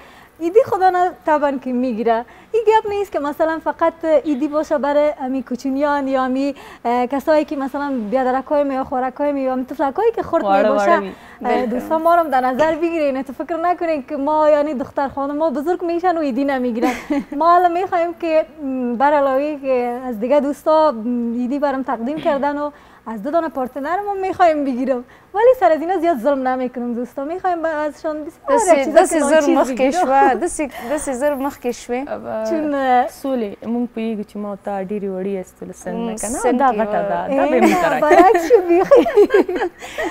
ایدی خدا نه طبعا که میگیره این گپ نیست که مثلا فقط ایدی باشه برای امی کوچونیان یا امی کسایی که مثلا بیادرکایم یا خورکایم یا طفلکایی که خرد میباشه. دوستان ما رو در نظر بگیرین، تو فکر نکنین که ما یعنی دختر خانم ما بزرگ میشن و ایدی نمیگیرن. ما حالا میخوایم که بر علاوه که از دیگه دوستا ایدی برام تقدیم کردن و از دو دانه پارتنرمون میخوایم بگیرم، ولی سر از اینا زیاد ظلم نمیکنم. دوستا میخوایم ازشان دسی زر مخکې شوه دسی زر مخکې شوې چون سولې مونږ پوهېږو چې ما ته ډېرې وړې ایستلو سن نه که نه دا غټه ده دا به مونږ ته برعکس شو بیخي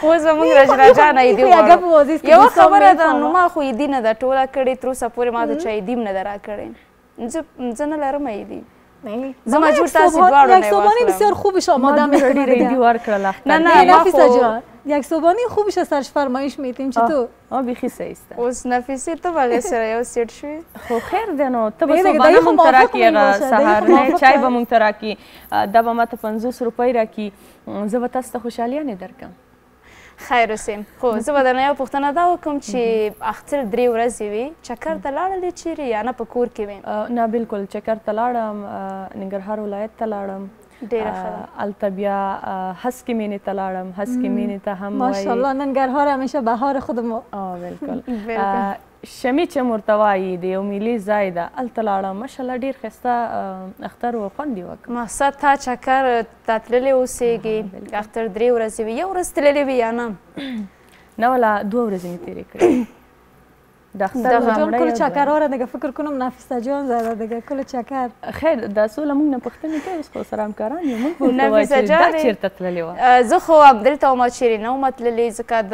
اوس زموږ رجنا جان ایدي غواړو. یوه خبره ده نو ما خو ایدي نه ده ټوله کړې، تر اوسه پورې ما ته چا ایدي هم نه ده راکړې. زه نه لرم ایدي. زه مجبور تاسې دواړو نه یې صوبانی بسیار خوبش آماده میکنه ایدی ورکړل اختر. نه نفیسه جان یک صوبانی خوبش سرش فرمایش میتیم چطور؟ بیخی سیسته. اوس نفیسی تو بغیر سره یو سیټ شوی. خو خیر دی نو ته به صوبانه مونږ ته راکړي هغه سهار نه چای به مونږ ته راکړي، دا به ماته 50 روپۍ راکړي، زه به تاسو ته خوشحالیانې درکړم. خیر اوسې. خو زه به درنه یوه پوښتنه دا وکړم چې اختر 3 ورځې وي، چکر ته لاړلې چیرې یا نه په کور کې وې؟ نه بالکل چکر ته لاړم، ننګرهار ولایت ته لاړم. ډېره ښه. هلته بیا هسکې مینې ته لاړم، هسکې مینې ته هم ماشاءالله ننګرهار همیشه بهار خود ما. بالکل. شمی چې ورته وایي د یو ملي ځای ده، هلته لاړم. ماشاءالله ډېر ښایسته اختر و، خوند یې وکړ. مقصد تا چکر ته تللې اوسېږې، اختر 3 ورځې وي، یو ورځ تللې وي یا نه؟ نه والا 2 ورځې مې تېرې کړې. جان کل چکر ها را دیگه فکر کنم نفیسه جان زده دیگه کل چکر. خیر دا سوله مونږ نه پوښتنې کوي، اوس خو سره همکاران یو، مونږ ورته وایو چې دا چېرته تللې وه؟ زه خو همدلته ومه چیرې نه ومه تللې، ځکه د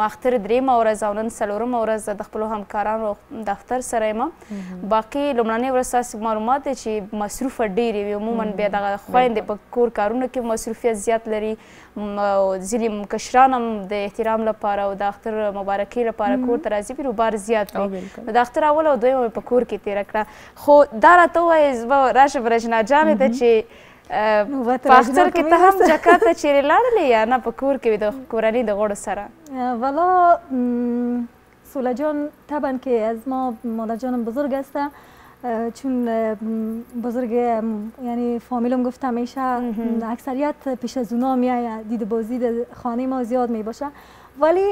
اختر 3مه ورځ او نن 4مه ورځ د خپلو همکارانو دفتر سره یم. باقي لومړنۍ ورځ ستاسې معلومات دی چې مصروفه ډېرې وي، عموما بیا دغه خویندې په کور کارونو کې مصروفیت زیات لري، ځینې کشران هم د احترام لپاره او د اختر مبارکۍ لپاره کور ته راځي، بیروبار زیات وي. نو د اختر اوله او دویمه مې په کور کې تېره کړه. خو دا راته ووایې زه راشم رجنا جانې ته چې په اختر کې ته هم چکر ته چیرې لاړلې یا نه په کور کې وي د کورنۍ د غړو سره؟ والا سوله جان طبعا که از ما مادر جانم بزرگ است، چون بزرگ یعنی فامیلم گفت همیشه اکثریت پیش از اونا میآید، دید بازی خانه ما زیاد می باشه، ولی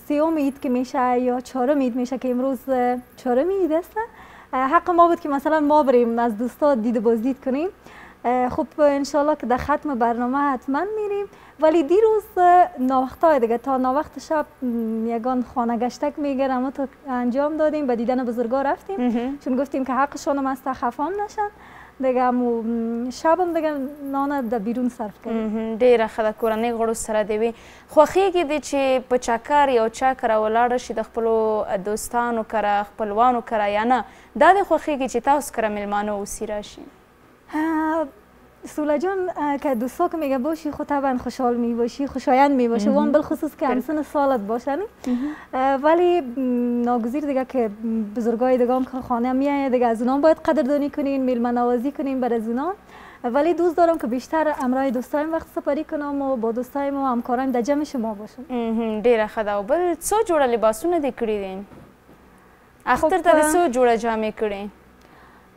3م عید که میشه یا 4م عید میشه که امروز 4م عید است، حق ما بود که مثلا ما بریم از دوستا دید بازدید کنیم. خب انشالله که در ختم برنامه حتما میریم، ولی دیروز ناوقتای دیگه تا ناوقت شب یگان خانه گشتک میگرم و تا انجام دادیم، به دیدن بزرگا رفتیم چون گفتیم که حقشان هم است خفام نشن دیگه. شبم دیگه نانه د بیرون صرف کردیم. ډېره ښه ده کورنۍ غړو سره دې وي. خوښېږي دې چې په چکر یو چا کره ولاړه شي د خپلو دوستانو کره خپلوانو کره یا نه؟ دا دې خوښېږي چې تاسو کره میلمانه اوسي راشي؟ سوله جان که دوستا که میگه باشی خود طبعا خوشحال می باشی، خوشایند می باشه، وان بالخصوص که همسن سالت باشن. ولی ناگزیر دیگه که بزرگای دیگه هم که خانه میایه دیگه از اونام باید قدردانی کنین، میلمه نوازی کنین بر از اونا. ولی دوست دارم که بیشتر امرای دوستایم وقت سپری کنم و با دوستایم و همکارایم در جمع شما باشم. ډیره ښه ده. او بل څو جوړه لباسونه دې کړي دي؟ اختر ته دې څو جوړه جامې کړي؟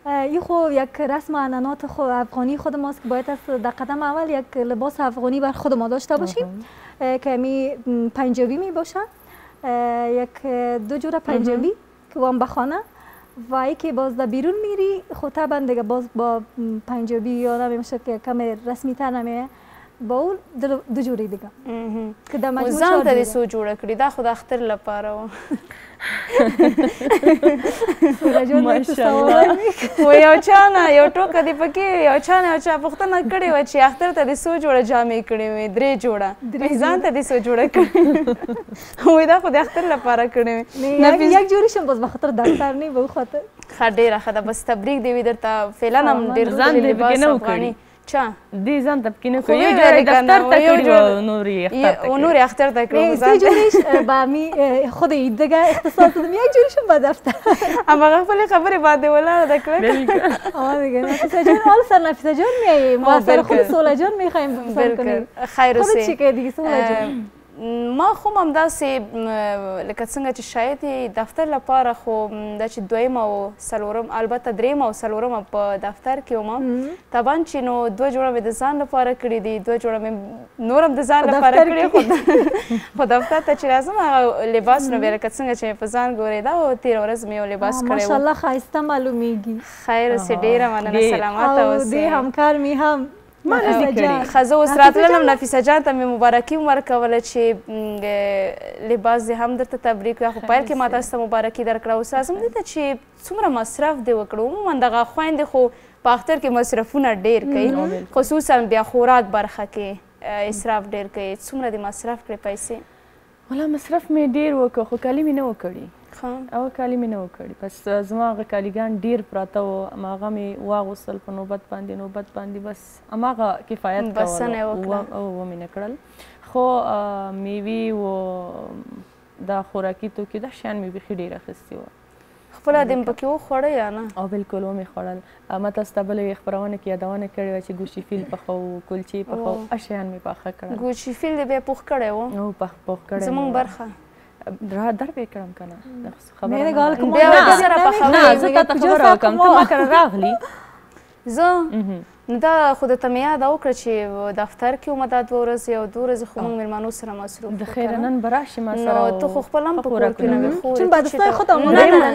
این خو یک رسم عنعنات افغانی خود ماست که باید از در قدم اول یک لباس افغانی بر خود ما داشته باشیم که می پنجابی می باشه، یک 2 جوره پنجابی که وام بخانه و ای که باز در بیرون میری خود طبعا دیگه باز با پنجابی یا نمیشه که کم رسمی تر نمیه، با اون 2 جوری دیگه که در مجموع 4 ځان ته دې څو جوړه کړي؟ دا خو د اختر لپاره و. خو یو چا نه یو ټوکه دې پکې یو چا نه یو چا پوښتنه کړې وه چې اختر ته دې څو جوړه جامې کړې وې؟ 3 جوړه. ځان ته دې څو جوړه کړې؟ وایي دا خو د اختر لپاره کړې وې. یک جوړیشم باز به خاطر دفتر نه به او خاطر. ښه ډېره ښه ده. بس تبریک دې وي درته. فعلا هم ډېر ښکلی لباس افغاني. چا؟ دې ځان ته پکې نه کړو، یو جوړه دفتر ته کړي و نور یې اختر ته کړي. نور یې اختر ته کړي. 3 جوړیش به می خود عید دیگه اختصاص دادم، یک جوریشم به دفتر. هماغه خپلې خبرې باندې ولاړه ده کلک. دیگه نفیسه جان حال سر نفیسه جان میاییم، ما سر خود سوله جان میخوایم سر کنیم. خیر اوسې. خودت چی که دیگه سوله جان؟ ما خو هم همداسې لکه څنګه چې شاید یې دفتر لپاره خو دا چې دویمه او څلورم البته دریمه او څلورمه په دفتر کې وم طبعا چې نو 2 جوړه مې د ځان لپاره کړي دي 2 جوړه مې نور هم د ځان لپاره کړي خو دفتر ته چې راځم هغه لباس نو بیا لکه څنګه چې مې په ځان ګورېده او تېره ورځ مې یو لباس کړی و ماشاءالله ښایسته معلومیږي خیر اوسې ډېره مننه سلامته او دې همکار مې هم ښه زه اوس راتللم نفیسه جان ته مې مبارکي هم ورکوله چې لباس دې هم درته تبریک وي خو پیل کې ما تاسو ته مبارکي درکړه اوس راځم دې ته چې څومره مصرف دې وکړو عموما دغه خویندې خو په اختر کې مصرفونه ډېر کوي خصوصا بیا خوراک برخه کې اسراف ډېر کوي څومره دې مصرف کړې پیسې والا مصرف مې ډېر وکړ خو کالي مې نه وکړي او کالي مې نه وکړي بس زما هغه کالیګان ډېر پراته وو هماغه مې واغوستل په نوبت باندې بس هماغه کفایت کول او مې نه کړل خو میوې و دا خوراکي توکي دا شیان مې بیخي ډېر اخیستي وو خپله دې پکې وخوړه یا نه او بالکل ومې خوړل ما تاسو ته بلې خپرونه کې یادونه کړې وه چې ګوشي فیل پخوو کلچې پخوو شیان مې پاخه کړل ګوشي فیل دې بیا پوخ کړی و او پوخ کړی زموږ برخه در به کړم کنه نه ګال کوم نه زه تا ته خبره وکړم ته ما کره راغلی زه نو دا خو درته مې یاده وکړه چې دفتر کې ومه دا 2 ورځې او 2 ورځې خو موږ مېلمنو سره مصروف د خیره نن به راشي ما سره نو ته خو خپل هم په کور کې نه وې چون بعد ستا خود هم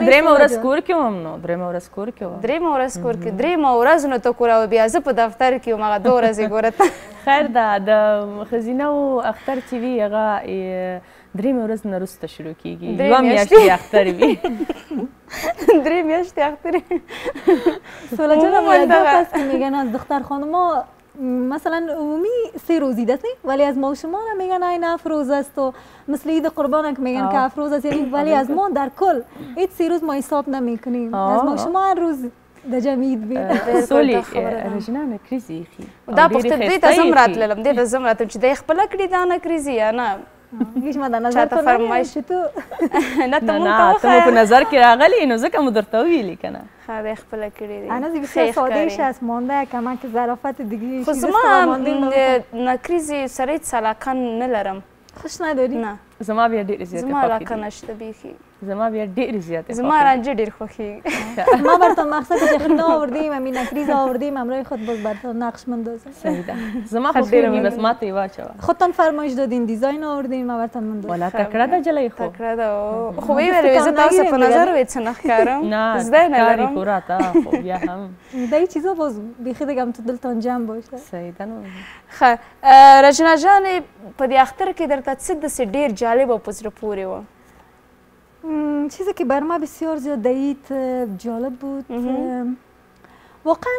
درېیمه ورځ کور کې وم نو درېیمه ورځ کور کې وم درېیمه ورځ کور کې درېیمه ورځ نو ته کور او بیا زه په دفتر کې وم هغه 2 ورځې ګوره ته خیر ده د ښځینه و اختر چې وي هغه درېیمې ورځ نه وروسته شروع کېږي 2 میاشتې اختر وي 3 میاشتې اختر سولا جان مدت که میگن از دختر خانما مثلا عمومی 3 روزی دستی ولی از ما و شما میگن این افروز است و مثل عید قربان که میگن که افروز است ولی از ما در کل هیچ 3 روز ما حساب نمیکنیم از ما و شما هر روز د جمعید بید سولی رژینا نکریزی خی دا پختر دې ته زم راتللم دې ته زم راتلم چې د خپل کړي دا نکریزی یا نه هیڅ ما د نظر په فرمایش ته نه ته په نظر کې راغلی نو ځکه مو درته ویلي کنه خیر خپل کړي دي انا بسیار سادهش است مانده کمک ظرافت دیگه خو زما نکریزی سره سلاکان نه لرم خوش نداری نه زما بیا ډېر زیات زما علاقه نشته بیخي زما بیا ډېر زیات زما رنجه ډېر خوښیږي ما براتون مقصد که خیلی آوردیم همین نکریز آوردیم همراه خود باز براتون نقش مندازم صحیح ده زما خوښیږي بس ما ته یې واچوه خودتان فرمایش دادین دیزاین آوردیم ما براتون مندازم والا تکړه ده جلۍ خو تکړه ده خو ویې زه تاسو په نظر وې څه نه ښکارم نه زده نه کاری لرم پورا تا خو بیا هم دا این چیزا باز بیخی دیگه هم تو دلتان جمع باشه صحیح ده نو ښه رجنا جانې په دې اختر کې درته څه داسې ډېر جالب او په زړه پورې وه چیزی که بر ما بسیار زیاد عید جالب بود واقعا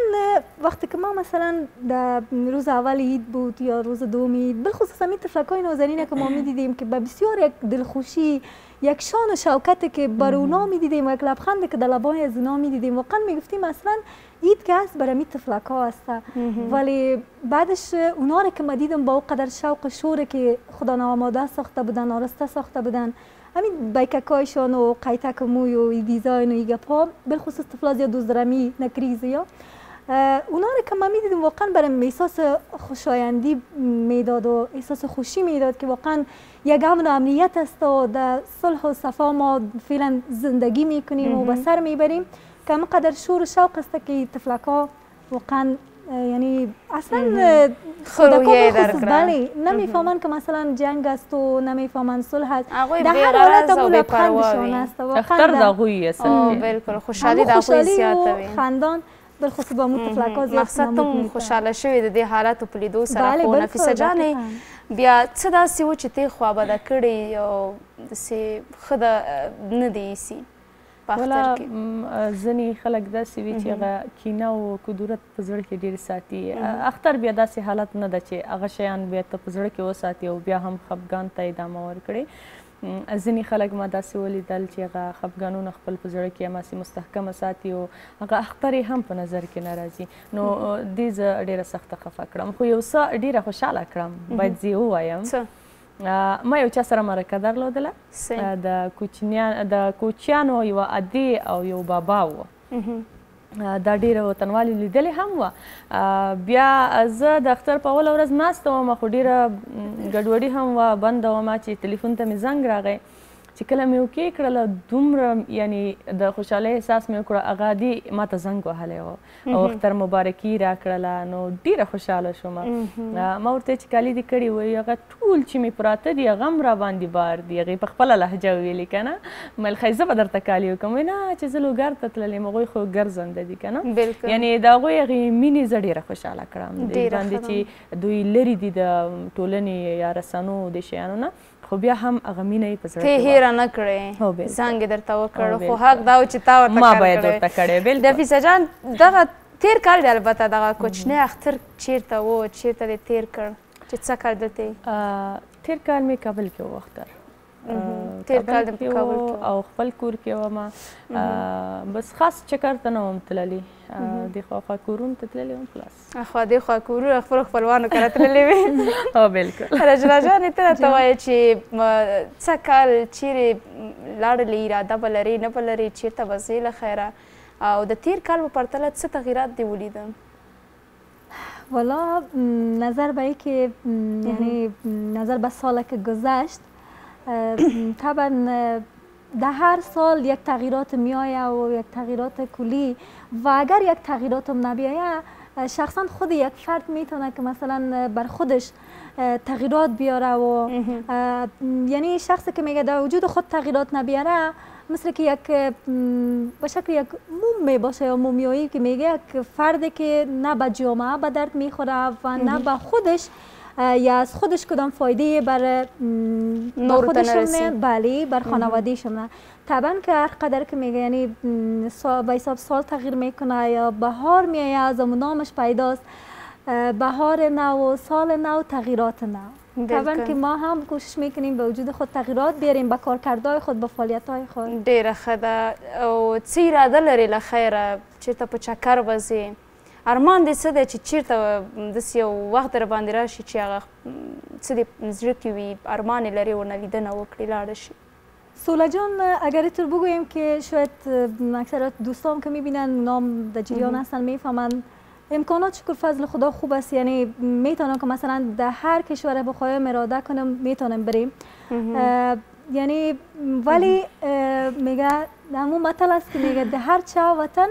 وقتی که ما مثلا در روز اول عید بود یا روز دوم عید بالخصوص همین تفلکای نازنینه که ما میدیدیم که به بسیار یک دلخوشی یک شان و شوکتی که بر اونا میدیدیم و یک لبخندی که در لبای از اونا میدیدیم واقعا میگفتیم اصلا عید که هست برای همین تفلکا هست ولی بعدش اونا رو که ما دیدم با اون قدر شوق و شوره که خدا ناماده ساخته بودن آراسته ساخته بودن همین بیککایشان و قیتک موی و دیزاین و ای گپا بالخصوص طفلات یا دوزدرمی نکریزی ها اونا رو که ما میدیدیم واقعا برام احساس خوشایندی میداد و احساس خوشی میداد که واقعا یک امن و امنیت است و در صلح و صفا ما فعلا زندگی میکنیم و به سر میبریم که همقدر شور و شوق است که طفلکا واقعا یعنی اصلا خرویه در بله نمیفهمن که مثلا جنگ است و نمیفهمن صلح است در هر حالت هم لبخندشان است اختر داغوی است بالکل خوشحالی داغوی زیاده وي خندان بالخصوص با مو طفلکا زیاد مقصد ته خوشاله شوې د دې حالاتو په لیدو سره خو نفیسه جانې بیا څه داسې و چې ته خوابده کړې او داسې ښه نه دی ایسي ولا ځینې خلک داسې وي چې هغه کینه او کدورت په زړه کې ډېر ساتي اختر بیا داسې حالت نه ده چې هغه شیان بیا ته په زړه کې وساتي او بیا هم خفګان ته ادامه ورکړې ځینې خلک ما داسې ولیدل چې هغه خفګانونه خپل په زړه کې هماسې مستحکمه ساتي او هغه اختر یې هم په نظر کې نه راځي نو دې زه ډېره سخته خفه کړم خو یو څه ډېره خوشحاله کړم باید زه یې ووایم ما یو چا سره مرکه درلودله د کوچیانو یوه ادې او یو بابا و دا ډېره وطنوالي لیدلې هم وه. بیا زه د اختر په اوله ورځ ناسته وم، خو ډېره ګډوډي هم وه، بنده وم چې تلیفون ته مې زنګ راغی. چې کله مې اوکې کړله دومره یعنې د خوشحالۍ احساس مې وکړه. هغه دې ما ته زنګ وهلی و او اختر مبارکي راکړله، نو ډېره خوشحاله شومه. ما ورته چې کالي دې کړي وایي هغه ټول چې مې پراته دي هغه هم راباندې بار دي. هغې په خپله لهجه وویلې که نه. ویل ښایي زه به درته کالي وکړم. وایي نه چې زه لوګر ته تللی یم، هغوی خو ګرځنده دي که نه. یعنې د هغوی هغې مینې زه ډېره خوشحاله کړم دې باندې چې دوی لرې دي د ټولنې یا رسنو د شیانو نه، خو بیا هم هغه مینه یې په زړه کې هیره نه کړې، زنګ یې درته وکړ، خو حق دا و چې تا ورته ما باید ورته کړی. نفیسه جان دغه تېر کال دی البته دغه کوچنی اختر چېرته و، چېرته دې تېر کړ چې څه کار دلته یې؟ تېر کال مې کابل کې و اختر. تېر کال دې په کابل کې او خپل کور کې وم. بس خاص چکر ته نه وم تللې، دې خوا کورونو ته تللې وم خلاص. خوا دې خوا کورونه خپلو خپلوانو کره تللې وې؟ او بلکل. رجلا جانې ته راته وایې چې څه کال چیرې لاړلې، اراده به لرې نه به لرې، چېرته به ځې له خیره، او د تېر کال په پرتله څه تغییرات دې ولیدل؟ والا نظر به که یعنی نظر به سال که گذشت طبعا در هر سال یک تغییرات میآید و یک تغییرات کلی و اگر یک تغییرات هم نبیاید شخصا خود یک فرد میتونه که مثلا بر خودش تغییرات بیاره و یعنی شخصی که میگه در وجود خود تغییرات نبیاره مثل که یک به شکل یک موم می باشه یا مومیایی که میگه یک فردی که نه به جامعه به درد میخوره و نه به خودش یا از خودش کدام فایده بر خودشون بله بر خانوادهشون. طبعا که هر قدر که میگه یعنی به حساب سال تغییر میکنه یا بهار میآید زمانش پیداست، بهار نو سال نو تغییرات نو. طبعا که ما هم کوشش میکنیم به وجود خود تغییرات بیاریم به کارکردهای خود به فعالیت‌های خود. ډیره ښه ده. او څه اراده لرې له خیره چېرته په چکر به ځې؟ ارمان دې څه دی چې چېرته داسې یو وخت در باندې راشي چې هغه څه دې زړه کې وي، ارمان یې لرې ورنه لیدنه وکړي لاړه شي؟ سولا جان اگر اینطور بگوییم که شاید اکثر دوستان که میبینن نام در جریان هستن میفهمن امکانات شکر فضل خدا خوب است، یعنی میتونم که مثلا در هر کشور بخوایم اراده کنم میتونم بریم، یعنی ولی میگه همون مطل است که میگه در هر چه وطن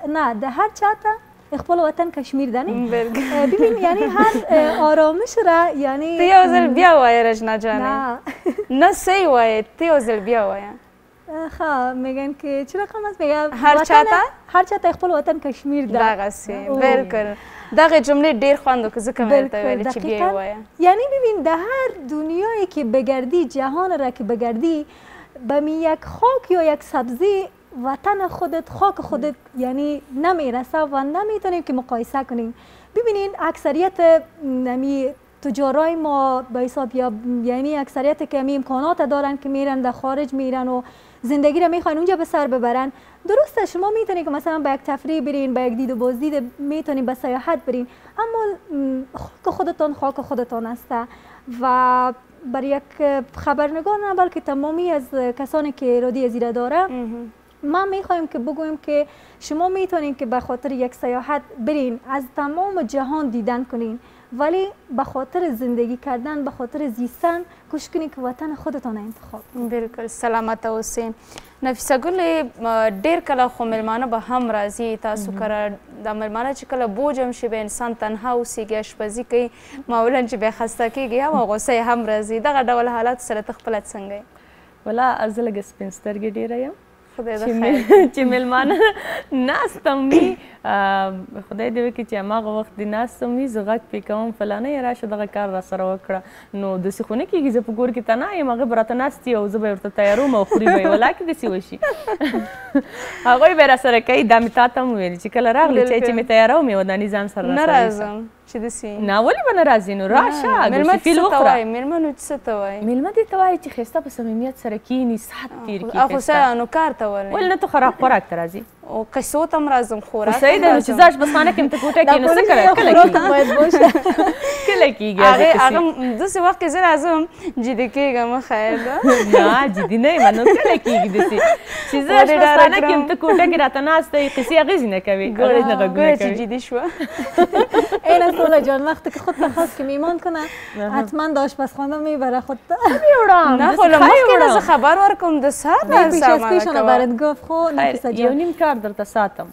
نه در هر چه خپل وطن کشمیر ده نه ببین یعنی هر آرامش را یعنی ته یو ځل بیا وایه رجنا جانې نه صحیح وایه ته یو ځل بیا وایه. ښه میگن که چه رقم است میگه هر چاته خپل وطن کشمیر ده. دغسې بالکل دغه جملې ډېر خوند وکړه ځکه مې درته ویلې چې بیا یې وایه. یعنی ببین در هر دنیایی که بگردی جهان را که بگردی به یک خاک یا یک سبزی وطن خودت خاک خودت یعنی نمیرسه و نمیتونیم که مقایسه کنیم. ببینین اکثریت نمی تجارای ما به حساب یعنی اکثریت که می امکانات دارن که میرن در خارج میرن و زندگی را میخوان اونجا به سر ببرن. درسته شما میتونید که مثلا به یک تفریح برین، به یک دید و بازدید میتونید به سیاحت برین، اما خاک خودتان است و برای یک خبرنگار نه بلکه تمامی از کسانی که ارادی ازیره داره ما میخوایم که بگویم که شما میتونین که به خاطر یک سیاحت برین از تمام جهان دیدن کنین، ولی به خاطر زندگی کردن به خاطر زیستن کوشش کنین که وطن خودتان انتخاب. بالکل سلامت اوسئ. نفیسه ګل ډیر کله خو میلمانه به هم راځي تاسو کره د میلمانه چې کله بوج هم شي به انسان تنها اوسیږي اشپزي کوي معمولا چې بیا خسته کیږي او غوسه هم راځي دغه ډول حالات سره ته خپله څنګه یې؟ ولا زه لږ سپین سترګې ډېره یم چې میلمانه ناست هم وي خدای دې وکړي چې هماغه وخت دې ناست هم وي زه غږ پرې کوم فلانی راشه دغه کار راسره وکړه نو داسې خو نه کېږي زه په کور کې تنها یم هغه به راته ناست وي او زه به یې ورته تیاروم او خوري به یې ولاکې داسې وشي هغوی به یې راسره کوي دا مې تا ته هم وویل چې کله راغلی چای چې مې تیاروم یې وداني ځان سره نه راځم چې داسې نه ولې به نه راځې نو راشه ګوشتفیل وخوره میلمنو څه ته وایي؟ میلمه دې ته وایي چې ښایسته په صمیمیت سره کښېني ساعت تېر کړي خو څه نو کار ته ولې ولې نه ته خوراک ته راځي او قصو ته هم راځم خوراک صحیح ده چې زه اشپزخانه کې م ته کوټه کې نو څه کوې کله کېږي هغه داسې وخت کې زه راځم جدي کېږم خیر ده نه جدي نه یم نو کله کېږي داسې چې زه اشپزخانه کې م ته کوټه کې راته ناسته یې قصې اغېزې نه کوې اغېز نه غږونه چې جدي شوه این سولا جان وقتی که خود خواست که میمان کنه حتما د آشپزخانه میبره خود میوړم نه خو له مخکې نه زه خبر ورکوم د ساعت نه پیش از پیشانه برات گفت خو نفیسه یو جان نیم کار درته ساتم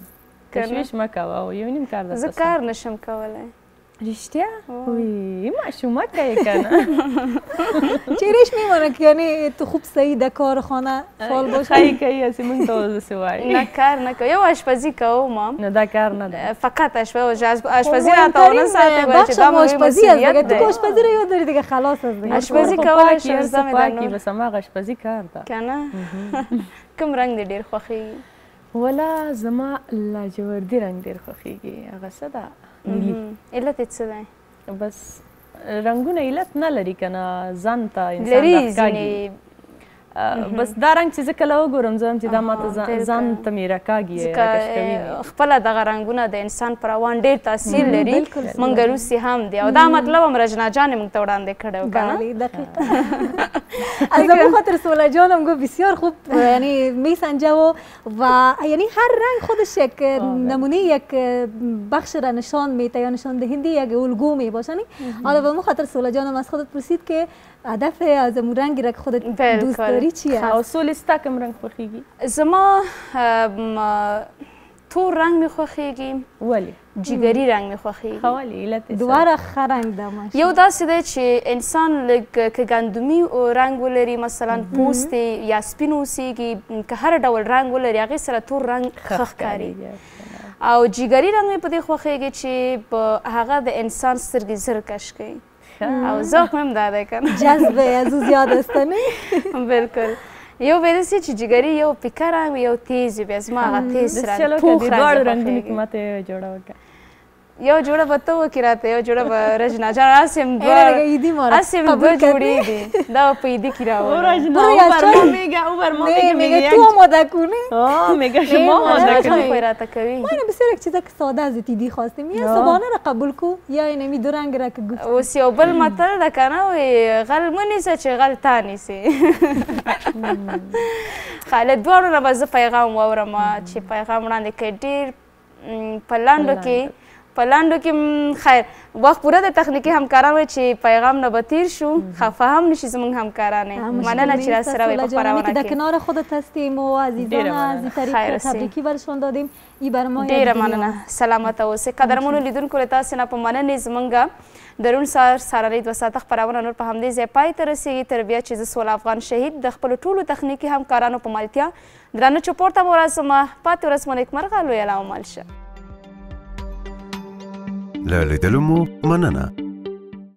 تشویش مه کوه او یو نیم کار درته زه کار نشم کولی رښتیا وی ماشومکه یې کنه چیرش میمانه که یعنی تو خوب صحیح در کار خانه فعال باشی خیلی کوي هسې مونږ ته داسې وایي نه کار نه کوم یو آشپزي کوم نه دا کار نه ده فقط آشپزی راته ونه ساتي ولی چې دا مهم آشپزی است مسئولیت دیگه دی تو آشپزی رو یاد داری دیگه خلاص است دیگه آشپزی کول شرزه مې پاکي ده بس هماغه اشپزي کار ده کنه کوم رنګ دې ډېر خوښیږي ولا زما لاجوردي رنګ ډېر خوښیږي هغه څه ده نیلي علت یې څه دی بس رنګونه علت نه لري که نه ځان ته انسان لري راښکاږي بس دا رنګ چې زه کله وګورم زه هم چې دا ماته ځان ته مې راکاږي راکش کوي مې خپله دغه رنګونه د انسان پر روان ډېر تاثیر لري موږ روسي هم دی او دا مطلب هم رجنا جان موږ ته وړاندې کړی و که نه بله دقیقا از اون خاطر سولا جانم گفت بسیار خوب یعنی میسنجه و یعنی هر رنگ خودش یک نمونه یک بخش را نشان میده یا نشان دهنده یک الگو می باشه حالا به اون خاطر سولا جانم از خودت پرسید که هدف از اون رنگی را که خودت دوست داری چیه؟ او سولی ستا کوم رنګ خوښیږي زما تور رنګ مې خوښیږي ولې جګري رنګ مې خوښیږي ولې علت یې څه؟ دواړه ښه رنګ ده ماشاءالله یو داسې دی چې انسان لږ که ګندمي رنګ ولري مثلا پوست یا سپین اوسیږي که هر ډول رنګ ولري هغې سره تور رنګ ښه ښکاري او جګري رنګ مې په دې خوښیږي چې هغه د انسان سترګې زر کش کوي او ذوق هم دا دی که نه جذب از او زیاد است نه بلکل یو به داسې چې جګري یو پیکه رنګ یو تیز وي بیا زما هغه تیز رنګ پوخ رنګ دواړو رنګونو کې ماته یو جوړه وکړه یو جوړه به ته وکړې راته یو جوړه به رجنا جان هسې هم دوه جوړې دي دا به په عیدي کې تو آماده کنی میگه شما آماده کنی خواهی راته کوي ما اینو بسیار یک چیزا که ساده از دیدی خواستیم یا زبانه را قبول کو یا اینمی دو رنگ را که گفت اوس یو بل متل ده که نه وایي غل مه نیسه چې غل تا نیسي له دواړو نه به زه پیغام واورم چې پیغام وړاندې کوي ډېر په لنډو کې خیر وخت پوره د تخنیکي همکاران وایي چې پیغام نه به تیر شو خفه هم نشي زموږ همکارانې مننه چې راسره وئ په خپرونه که در کنار خودت هستیم و عزیزان از این طریق تبریکی برشان دادیم ای بر ما ډېره مننه سلامته اوسئ قدرمنو لیدونکو له تاسې نه په مننې زموږ د روڼ سهار سهارنۍ 2 ساعته خپرونه نور په همدې ځای پای ته رسېږي تر بیا چې زه سوله افغان شهید د خپلو ټولو تخنیکي همکارانو په ملتیا درانه چوپړ ته مو ورسمه پاتې ورځ مو نیکمرغه لویه لا ومال شه له لیدلو مو مننه